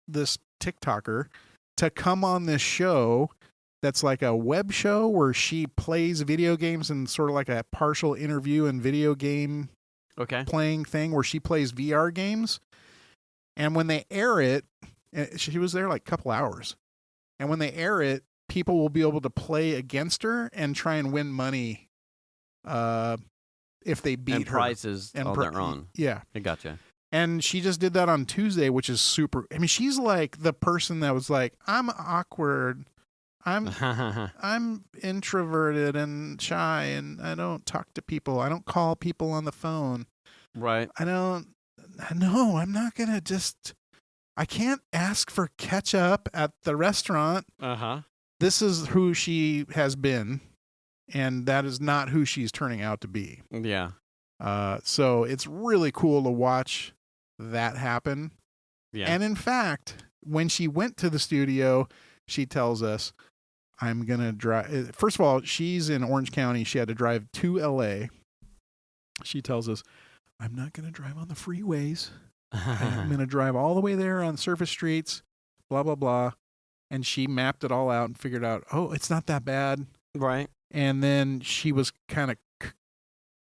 this TikToker to come on this show that's like a web show where she plays video games and sort of like a partial interview and video game playing thing where she plays VR games. And when they air it, she was there like a couple hours. And when they air it, people will be able to play against her and try and win money if they beat and her. Prizes all their own. Yeah. I gotcha. And she just did that on Tuesday, which is super. I mean, she's like the person that was like, I'm awkward. I'm introverted and shy, and I don't talk to people. I don't call people on the phone. Right. I'm not going to I can't ask for ketchup at the restaurant. Uh-huh. This is who she has been, and that is not who she's turning out to be. Yeah. So it's really cool to watch that happen. Yeah. And in fact, when she went to the studio, she tells us, I'm going to drive. First of all, she's in Orange County. She had to drive to LA. She tells us, I'm not going to drive on the freeways. I'm going to drive all the way there on surface streets, blah, blah, blah. and she mapped it all out and figured out, oh, it's not that bad. Right. And then she was kind of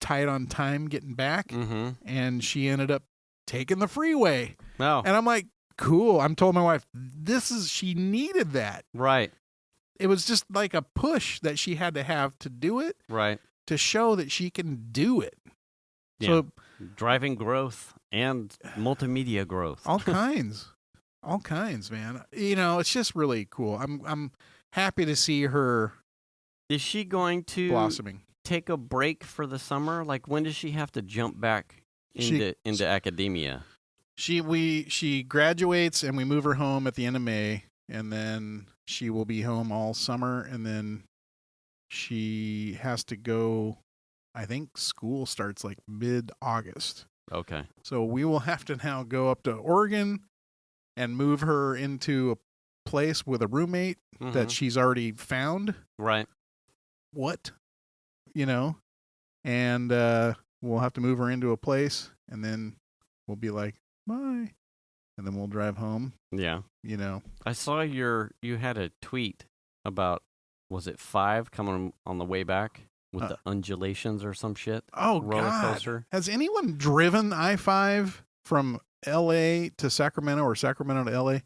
tight on time getting back, and she ended up taking the freeway. Oh. And I'm like, cool. I'm told my wife, she needed that. Right. It was just like a push that she had to have to do it. Right. To show that she can do it. Yeah. So driving growth and multimedia growth. All kinds, man. It's just really cool. I'm happy to see her. Is she going to blossoming? Take a break for the summer? Like, when does she have to jump back into academia? She graduates and we move her home at the end of May, and then she will be home all summer, and then she has to go. I think school starts like mid-August. Okay. So we will have to now go up to Oregon and move her into a place with a roommate that she's already found. Right. What? And we'll have to move her into a place, and then we'll be like, bye. And then we'll drive home. Yeah. I saw you had a tweet about, was it 5 coming on the way back with the undulations or some shit? Oh, roller God. coaster. Has anyone driven I-5 from L.A. to Sacramento or Sacramento to L.A.?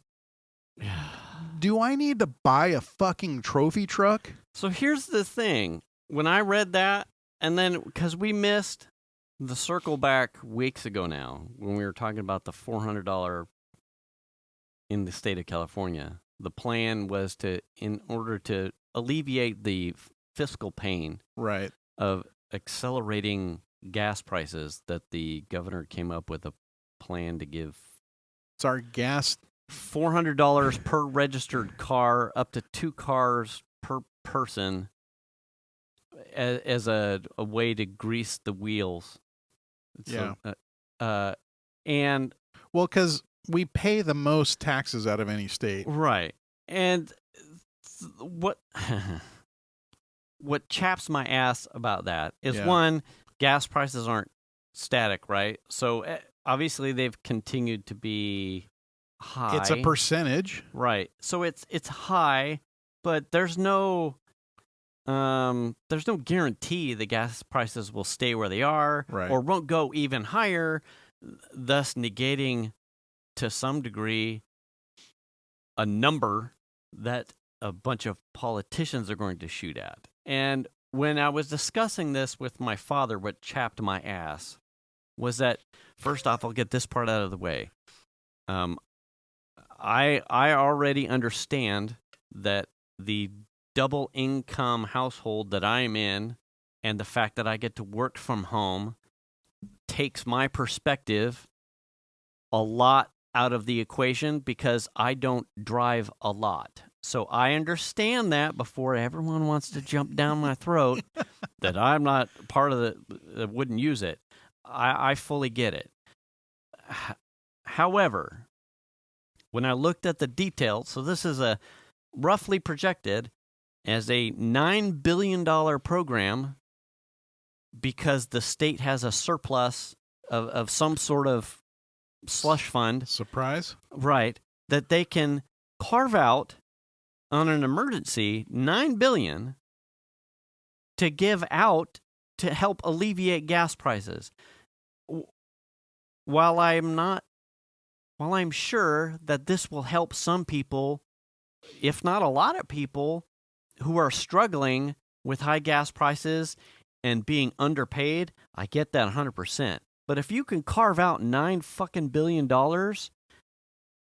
Do I need to buy a fucking trophy truck? So here's the thing. When I read that, and then, because we missed the circle back weeks ago now, when we were talking about the $400 in the state of California, the plan was in order to alleviate the fiscal pain of accelerating gas prices, that the governor came up with a plan to give gas $400 per registered car, up to 2 cars per person, as a way to grease the wheels. Yeah. So, and well, because we pay the most taxes out of any state, right? And what chaps my ass about that is, one, gas prices aren't static, right? So obviously they've continued to be high. It's a percentage, right? So it's high, but there's no guarantee the gas prices will stay where they are, or won't go even higher, thus negating to some degree a number that a bunch of politicians are going to shoot at. And when I was discussing this with my father, what chapped my ass was that, first off, I'll get this part out of the way. I already understand that the double income household that I am in, and the fact that I get to work from home, takes my perspective a lot out of the equation, because I don't drive a lot. So I understand that, before everyone wants to jump down my throat that I'm not part of that wouldn't use it. I fully get it. However, when I looked at the details, so this is a roughly projected as a $9 billion program, because the state has a surplus of some sort of slush fund. Surprise. Right. That they can carve out on an emergency $9 billion to give out to help alleviate gas prices. While I'm sure that this will help some people, if not a lot of people, who are struggling with high gas prices and being underpaid, I get that 100%. But if you can carve out $9 fucking billion,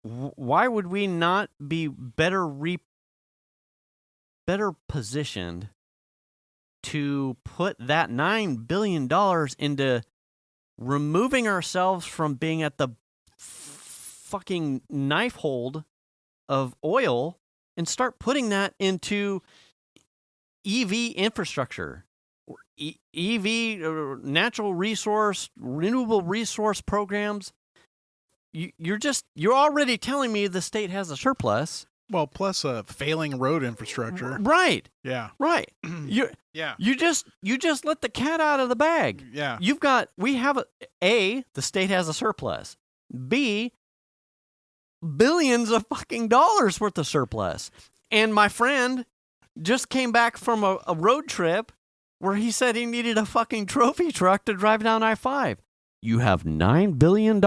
why would we not be better positioned to put that $9 billion into removing ourselves from being at the fucking knife hold of oil, and start putting that into EV infrastructure, EV, natural resource, renewable resource programs? You're already telling me the state has a surplus. Well, plus a failing road infrastructure. Right. Yeah. Right. You just let the cat out of the bag. Yeah. The state has a surplus. B, billions of fucking dollars worth of surplus. And my friend just came back from a road trip where he said he needed a fucking trophy truck to drive down I-5. You have $9 billion.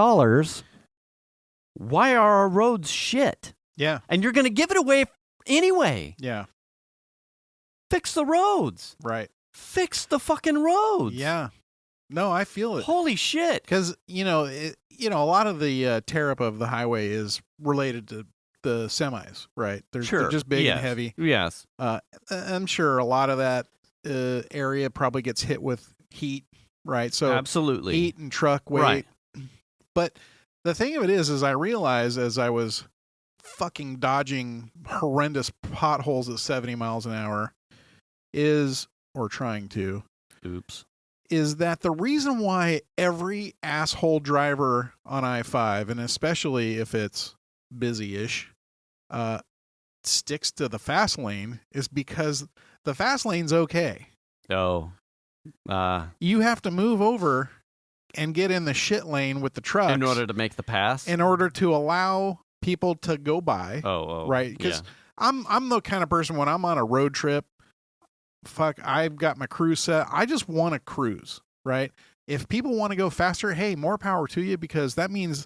Why are our roads shit? Yeah. And you're going to give it away anyway. Yeah. Fix the roads. Right. Fix the fucking roads. Yeah. No, I feel it. Holy shit. Because, a lot of the tear up of the highway is related to the semis, right? They're just big and heavy. Yes. I'm sure a lot of that area probably gets hit with heat, right? So absolutely. Heat and truck weight. Right. But the thing of it is I realized as I was fucking dodging horrendous potholes at 70 miles an hour or trying to. Oops. Is that the reason why every asshole driver on I-5, and especially if it's busy-ish, sticks to the fast lane is because the fast lane's okay. Oh. You have to move over and get in the shit lane with the trucks. In order to make the pass? In order to allow people to go by. Oh. Right? Because I'm the kind of person when I'm on a road trip, I've got my cruise set. I just want to cruise, right? If people want to go faster, hey, more power to you because that means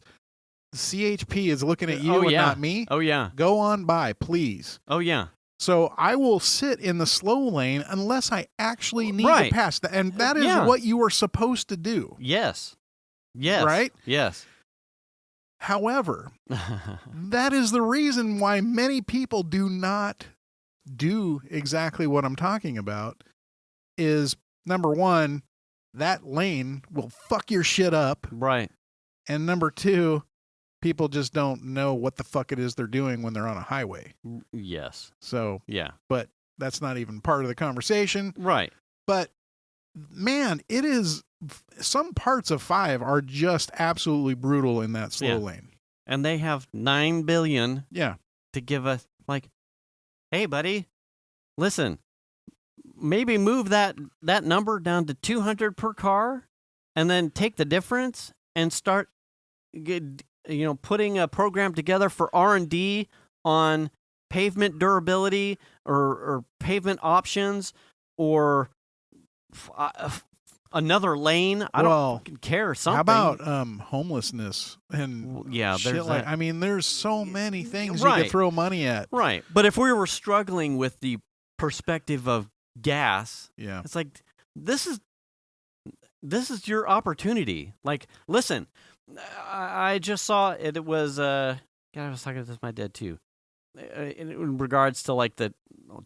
CHP is looking at you and not me. Oh, yeah. Go on by, please. Oh, yeah. So I will sit in the slow lane unless I actually need to pass. And that is what you are supposed to do. Yes. Yes. Right? Yes. However, that is the reason why many people do not do exactly what I'm talking about is, number one, that lane will fuck your shit up. Right. And number two, people just don't know what the fuck it is they're doing when they're on a highway. Yes. So, yeah. But that's not even part of the conversation. Right. But, man, it is, some parts of 5 are just absolutely brutal in that slow lane. And they have $9 billion to give us, like, hey, buddy, listen, maybe move that number down to 200 per car and then take the difference and start putting a program together for R&D on pavement durability or pavement options or another lane. I don't fucking care. Something. How about homelessness and there's shit like, I mean, there's so many things you could throw money at. Right. But if we were struggling with the perspective of gas, it's like this is your opportunity. Like, listen, I just saw it. It was God, I was talking to this with my dad too, in regards to like the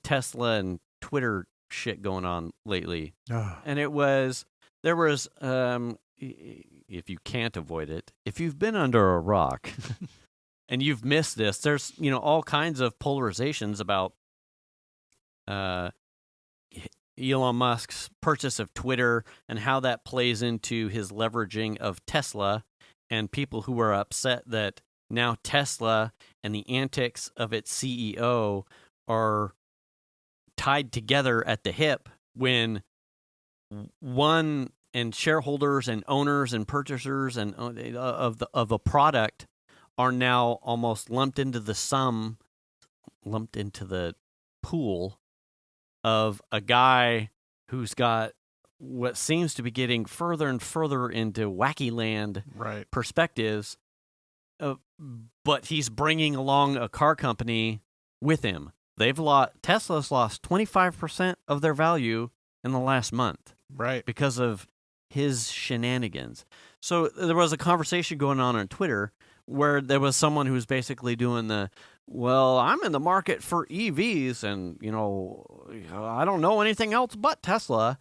Tesla and Twitter shit going on lately, and there was if you can't avoid it, if you've been under a rock and you've missed this, there's all kinds of polarizations about Elon Musk's purchase of Twitter and how that plays into his leveraging of Tesla, and people who are upset that now Tesla and the antics of its CEO are tied together at the hip when one and shareholders and owners and purchasers and of a product are now almost lumped into the pool of a guy who's got what seems to be getting further and further into wacky land perspectives, but he's bringing along a car company with him. Tesla's lost 25% of their value in the last month, because of his shenanigans. So there was a conversation going on Twitter where there was someone who was basically doing I'm in the market for EVs, and I don't know anything else but Tesla.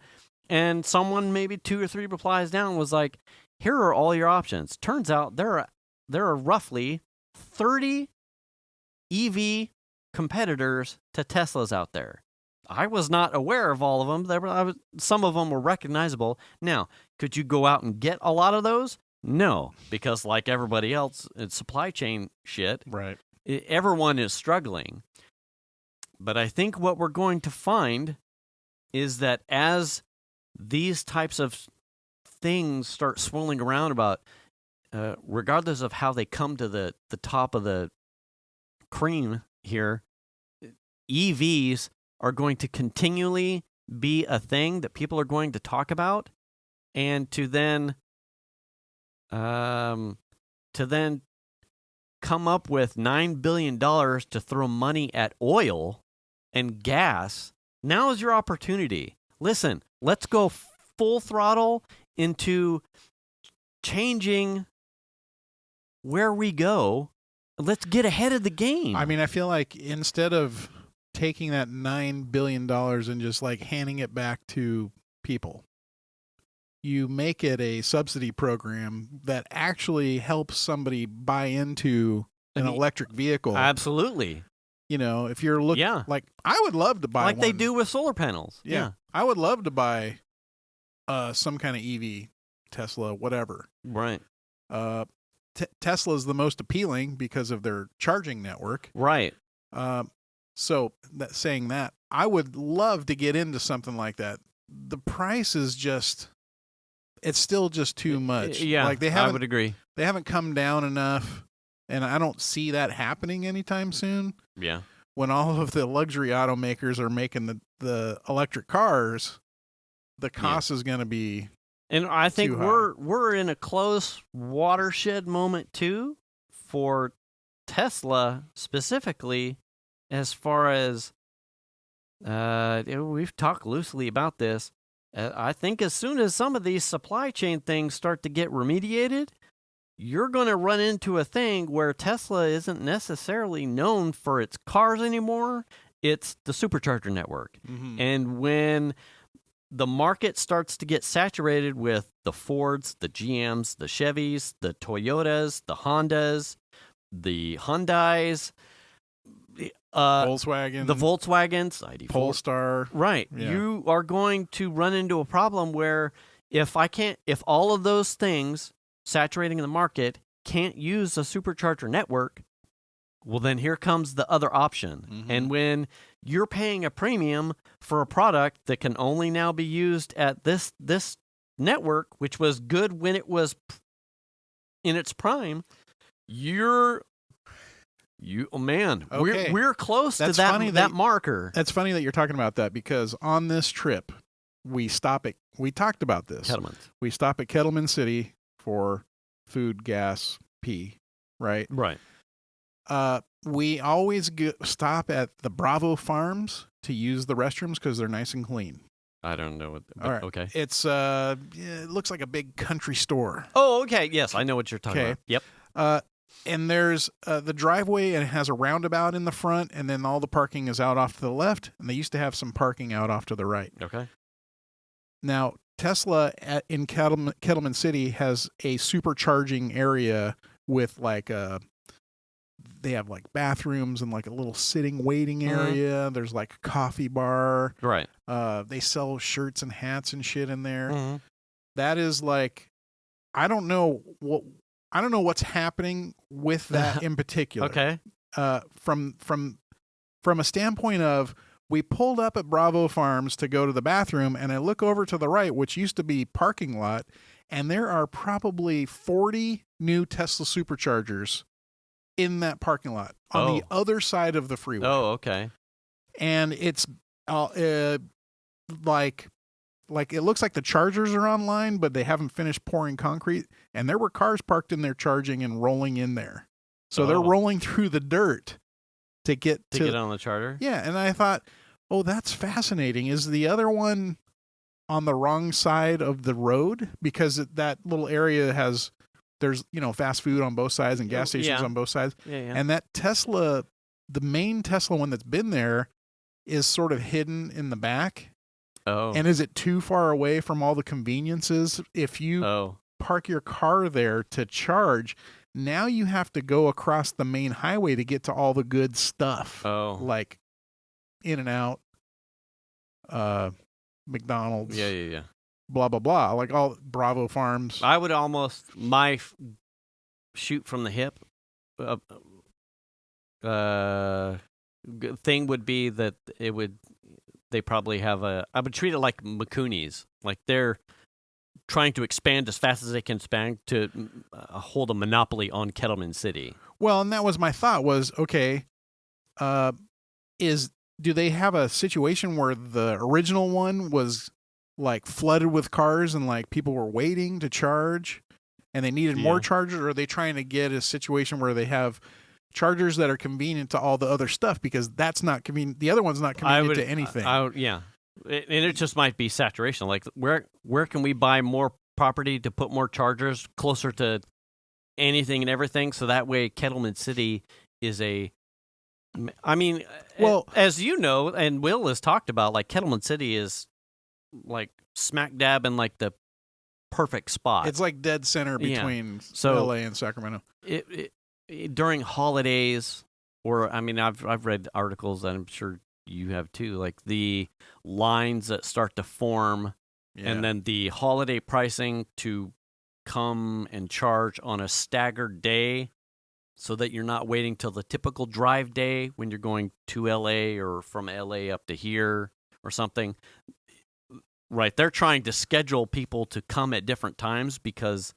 And someone maybe 2 or 3 replies down was like, here are all your options. Turns out there are roughly 30 EV competitors to Teslas out there. I was not aware of all of them. Some of them were recognizable. Now, could you go out and get a lot of those? No, because like everybody else, it's supply chain shit. Right. Everyone is struggling. But I think what we're going to find is that as these types of things start swirling around about, regardless of how they come to the top of the cream here. EVs are going to continually be a thing that people are going to talk about, and to then come up with $9 billion to throw money at oil and gas. Now is your opportunity. Listen, let's go full throttle into changing where we go. Let's get ahead of the game. I mean, I feel like instead of taking that $9 billion and just like handing it back to people, you make it a subsidy program that actually helps somebody buy into an electric vehicle. Absolutely. You know, if you're looking, like, I would love to buy like one. they do with solar panels. Yeah. I would love to buy some kind of EV, Tesla, whatever. Right. Tesla is the most appealing because of their charging network. Right. So saying that, I would love to get into something like that. The price is just, it's still just too much. Yeah, like I would agree. They haven't come down enough, and I don't see that happening anytime soon. Yeah. When all of the luxury automakers are making the electric cars, the cost is going to be And I think too high. we're in a close watershed moment too for Tesla specifically, as far as we've talked loosely about this. I think as soon as some of these supply chain things start to get remediated, you're going to run into a thing where Tesla isn't necessarily known for its cars anymore. It's the supercharger network. Mm-hmm. And when the market starts to get saturated with the Fords, the GMs, the Chevys, the Toyotas, the Hondas, the Hyundais, Volkswagen, the Volkswagens, ID4, Polestar. right? Yeah. You are going to run into a problem where if all of those things saturating the market can't use a supercharger network, well, then here comes the other option. Mm-hmm. And when you're paying a premium for a product that can only now be used at this network, which was good when it was in its prime, we're close to that marker. That's funny that you're talking about that, because on this trip, we talked about this. Kettleman's. We stop at Kettleman City for food, gas, pee, right? Right. We always stop at the Burrough farms to use the restrooms because they're nice and clean. I don't know what. All right. Okay. It's it looks like a big country store. Oh, okay. Yes, I know what you're talking about. Yep. And there's the driveway, and it has a roundabout in the front, and then all the parking is out off to the left, and they used to have some parking out off to the right. Okay. Now, Tesla in Kettleman City has a supercharging area with they have like bathrooms and like a little sitting waiting area. Mm-hmm. There's like a coffee bar. Right. They sell shirts and hats and shit in there. Mm-hmm. That is like, I don't know what's happening with that in particular. Okay. From a standpoint of, we pulled up at Burrough Farms to go to the bathroom, and I look over to the right, which used to be parking lot, and there are probably 40 new Tesla superchargers in that parking lot on the other side of the freeway. Oh, okay. And it's like it looks like the chargers are online, but they haven't finished pouring concrete, and there were cars parked in there charging and rolling in there. So they're rolling through the dirt to get on the charger. Yeah, and I thought, oh, that's fascinating. Is the other one on the wrong side of the road? Because that little area there's fast food on both sides and gas stations on both sides. Yeah. And that Tesla, the main Tesla one that's been there, is sort of hidden in the back. Oh. And is it too far away from all the conveniences? If you park your car there to charge, now you have to go across the main highway to get to all the good stuff. Oh. Like In-N-Out, McDonald's. Yeah. Blah, blah, blah. Like all Burrough Farms. I would almost, my shoot from the hip thing would be that they probably have I would treat it like McCoonies. Like they're trying to expand as fast as they can expand to hold a monopoly on Kettleman City. Well, and that was my thought was, okay, do they have a situation where the original one was like flooded with cars and like people were waiting to charge and they needed more chargers, or are they trying to get a situation where they have chargers that are convenient to all the other stuff, because that's not convenient. The other one's not convenient to anything. And it just might be saturation. Like where can we buy more property to put more chargers closer to anything and everything? So that way Kettleman City is as you know, and Will has talked about, like Kettleman City is like smack dab in like the perfect spot. It's like dead center between LA and Sacramento. During holidays, or I've read articles that I'm sure you have too, like the lines that start to form, and then the holiday pricing to come and charge on a staggered day, so that you're not waiting till the typical drive day when you're going to LA or from LA up to here or something. Right, they're trying to schedule people to come at different times because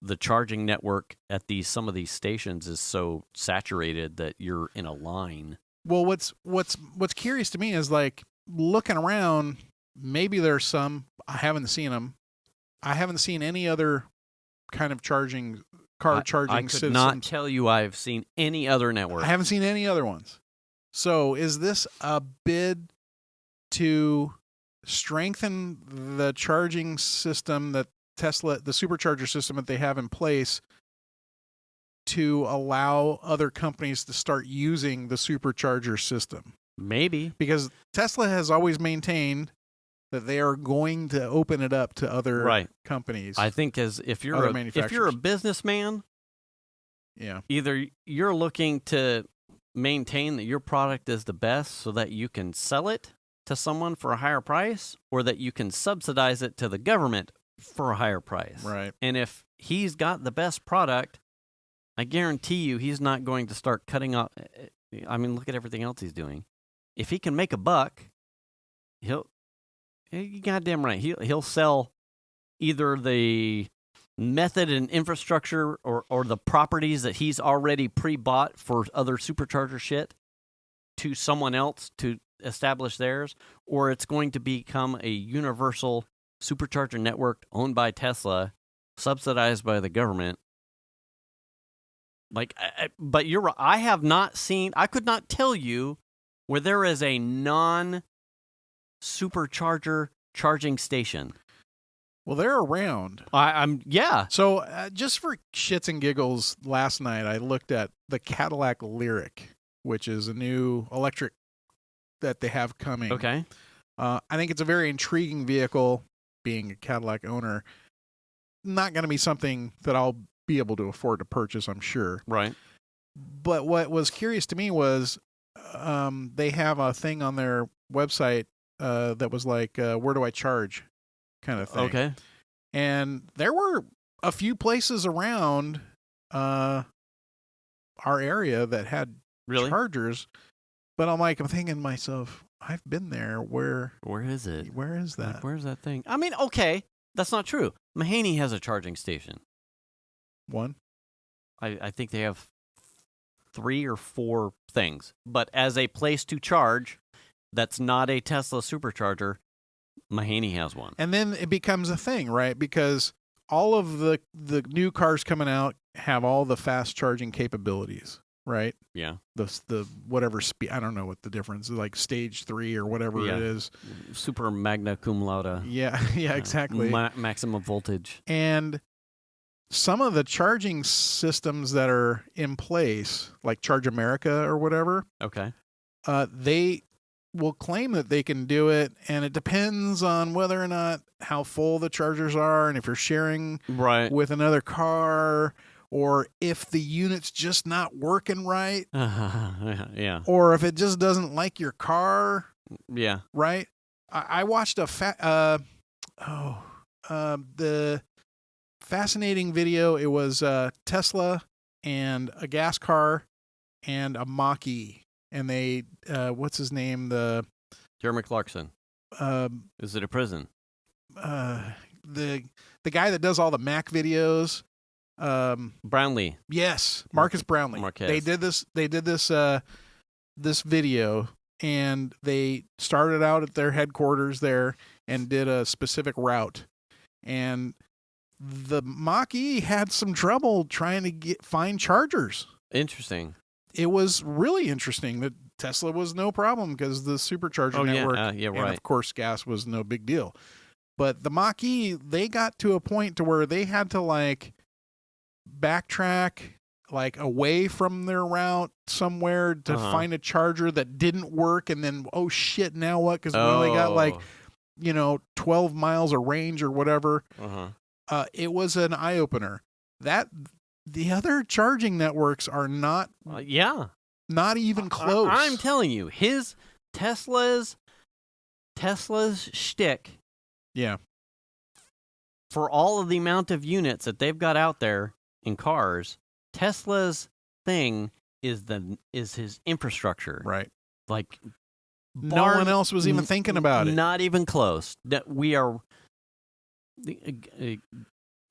the charging network at some of these stations is so saturated that you're in a line. Well, what's curious to me is, like, looking around, maybe there's some, I haven't seen them. I haven't seen any other kind of charging systems. I could not tell you I've seen any other network. I haven't seen any other ones. So is this a bid to strengthen the charging system that Tesla, the supercharger system that they have in place, to allow other companies to start using the supercharger system? Maybe. Because Tesla has always maintained that they are going to open it up to other companies. I think if you're a businessman, either you're looking to maintain that your product is the best so that you can sell it to someone for a higher price, or that you can subsidize it to the government for a higher price. Right. And if he's got the best product, I guarantee you he's not going to start cutting off. Look at everything else he's doing. If he can make a buck, you're goddamn right. He'll sell either the method and infrastructure or the properties that he's already pre-bought for other supercharger shit to someone else to establish theirs, or it's going to become a universal supercharger network owned by Tesla, subsidized by the government. But you're right. I have not seen. I could not tell you where there is a non-supercharger charging station. Well, they're around. Yeah. So just for shits and giggles, last night I looked at the Cadillac Lyric, which is a new electric that they have coming. Okay. I think it's a very intriguing vehicle, being a Cadillac owner. Not going to be something that I'll be able to afford to purchase, I'm sure. Right. But what was curious to me was they have a thing on their website that was like, where do I charge kind of thing. Okay. And there were a few places around our area that had chargers. But I'm thinking to myself, I've been there. Where is it? Where is that? Like, where's that thing? Okay, that's not true. Mahaney has a charging station. One? I think they have 3 or 4 things. But as a place to charge that's not a Tesla supercharger, Mahaney has one. And then it becomes a thing, right? Because all of the new cars coming out have all the fast charging capabilities. Right? Yeah. The whatever speed, I don't know what the difference is, like stage 3 or whatever it is. Super magna cum laude. Yeah, exactly. Maximum voltage. And some of the charging systems that are in place, like Charge America or whatever, they will claim that they can do it, and it depends on whether or not how full the chargers are, and if you're sharing with another car, or if the unit's just not working right. Yeah. Or if it just doesn't like your car. Yeah. Right? I watched the fascinating video. It was Tesla and a gas car and a Mach-E. And they, what's his name? Jeremy Clarkson. Is it a prison? The guy that does all the Mac videos. Brownlee. Yes, Marcus Brownlee. Marquez. They did this this video, and they started out at their headquarters there and did a specific route. And the Mach-E had some trouble trying to find chargers. Interesting. It was really interesting that Tesla was no problem because the supercharger network and, of course, gas was no big deal. But the Mach-E, they got to a point to where they had to, like, backtrack, like, away from their route somewhere to find a charger that didn't work. And then, oh, shit, now what? Because we only got, like, 12 miles of range or whatever. It was an eye-opener. The other charging networks are not not even close. I'm telling you, Tesla's shtick, for all of the amount of units that they've got out there in cars, Tesla's thing is his infrastructure. Right. Like, no one else was even thinking about it. Not even close. That we are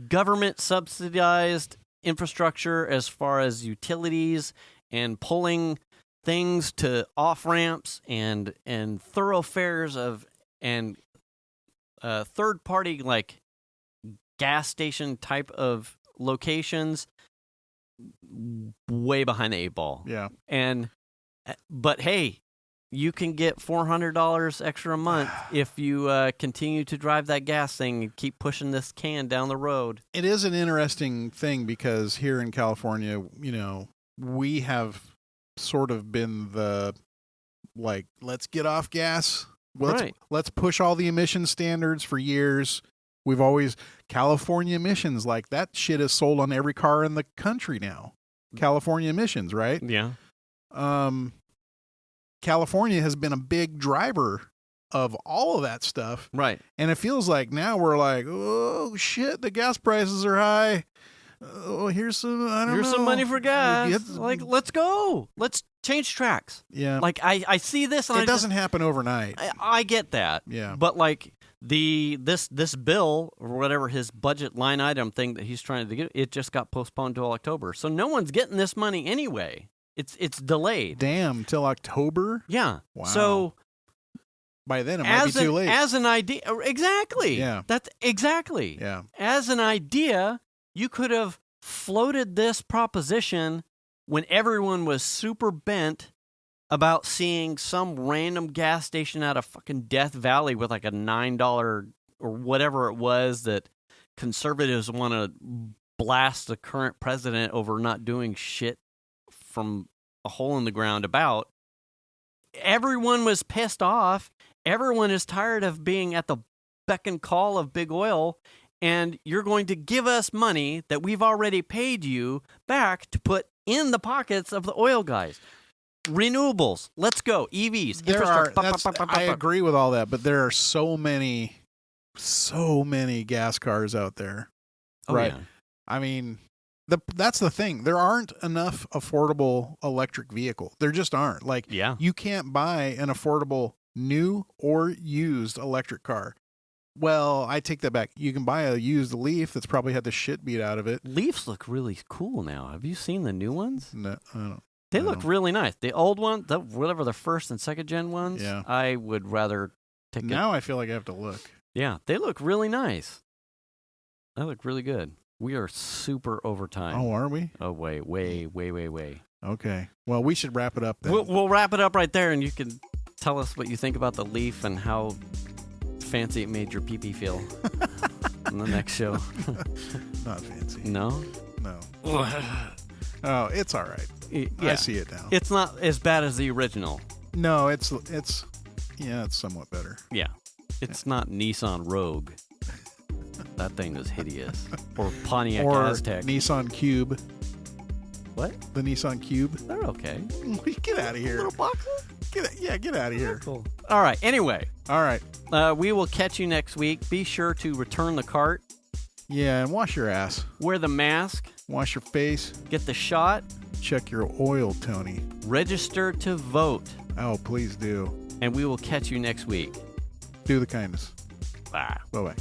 government subsidized infrastructure as far as utilities and pulling things to off ramps and thoroughfares and third party, like, gas station type of locations, way behind the 8 ball. Yeah. But hey, you can get $400 extra a month if you continue to drive that gas thing and keep pushing this can down the road. It is an interesting thing because here in California, we have sort of been the, like, let's get off gas. Let's push all the emission standards for years. We've always, California emissions, like, that shit is sold on every car in the country now. California emissions, right? Yeah. California has been a big driver of all of that stuff. Right. And it feels like now we're like, oh, shit, the gas prices are high. Oh, here's some money for gas. Like, let's go. Let's change tracks. Yeah. Like, I see this. And it doesn't happen overnight. I get that. Yeah. But, like, this bill or whatever his budget line item thing that he's trying to get, it just got postponed till October. So no one's getting this money anyway. It's delayed. Damn, till October? Yeah. Wow. So by then it might be too late. As an idea, exactly. Yeah. That's exactly. Yeah. As an idea, you could have floated this proposition when everyone was super bent about seeing some random gas station out of fucking Death Valley with like a $9 or whatever it was that conservatives want to blast the current president over not doing shit from a hole in the ground about. Everyone was pissed off. Everyone is tired of being at the beck and call of big oil, and you're going to give us money that we've already paid you back to put in the pockets of the oil guys. Renewables, let's go. EVs. I agree with all that, but there are so many gas cars out there. Oh, right? Yeah. I mean, that's the thing. There aren't enough affordable electric vehicle. There just aren't. Like, you can't buy an affordable new or used electric car. Well, I take that back. You can buy a used Leaf that's probably had the shit beat out of it. Leafs look really cool now. Have you seen the new ones? No, I don't. They look really nice. The old one, whatever the first and second gen ones, I would rather take Now I feel like I have to look. Yeah, they look really nice. They look really good. We are super over time. Oh, are we? Oh, way. Okay. Well, we should wrap it up then. We'll wrap it up right there, and you can tell us what you think about the Leaf and how fancy it made your pee-pee feel on the next show. Not fancy. No? No. Oh, it's all right. I see it now. It's not as bad as the original. No, it's somewhat better. Yeah. It's not Nissan Rogue. That thing is hideous. Or Pontiac Aztec. Nissan Cube. What? The Nissan Cube. They're okay. Get out of here. Little boxes? Get out of here. Cool. All right. Anyway. All right. We will catch you next week. Be sure to return the cart. Yeah, and wash your ass. Wear the mask. Wash your face. Get the shot. Check your oil, Tony. Register to vote. Oh, please do. And we will catch you next week. Do the kindness. Bye. Bye-bye.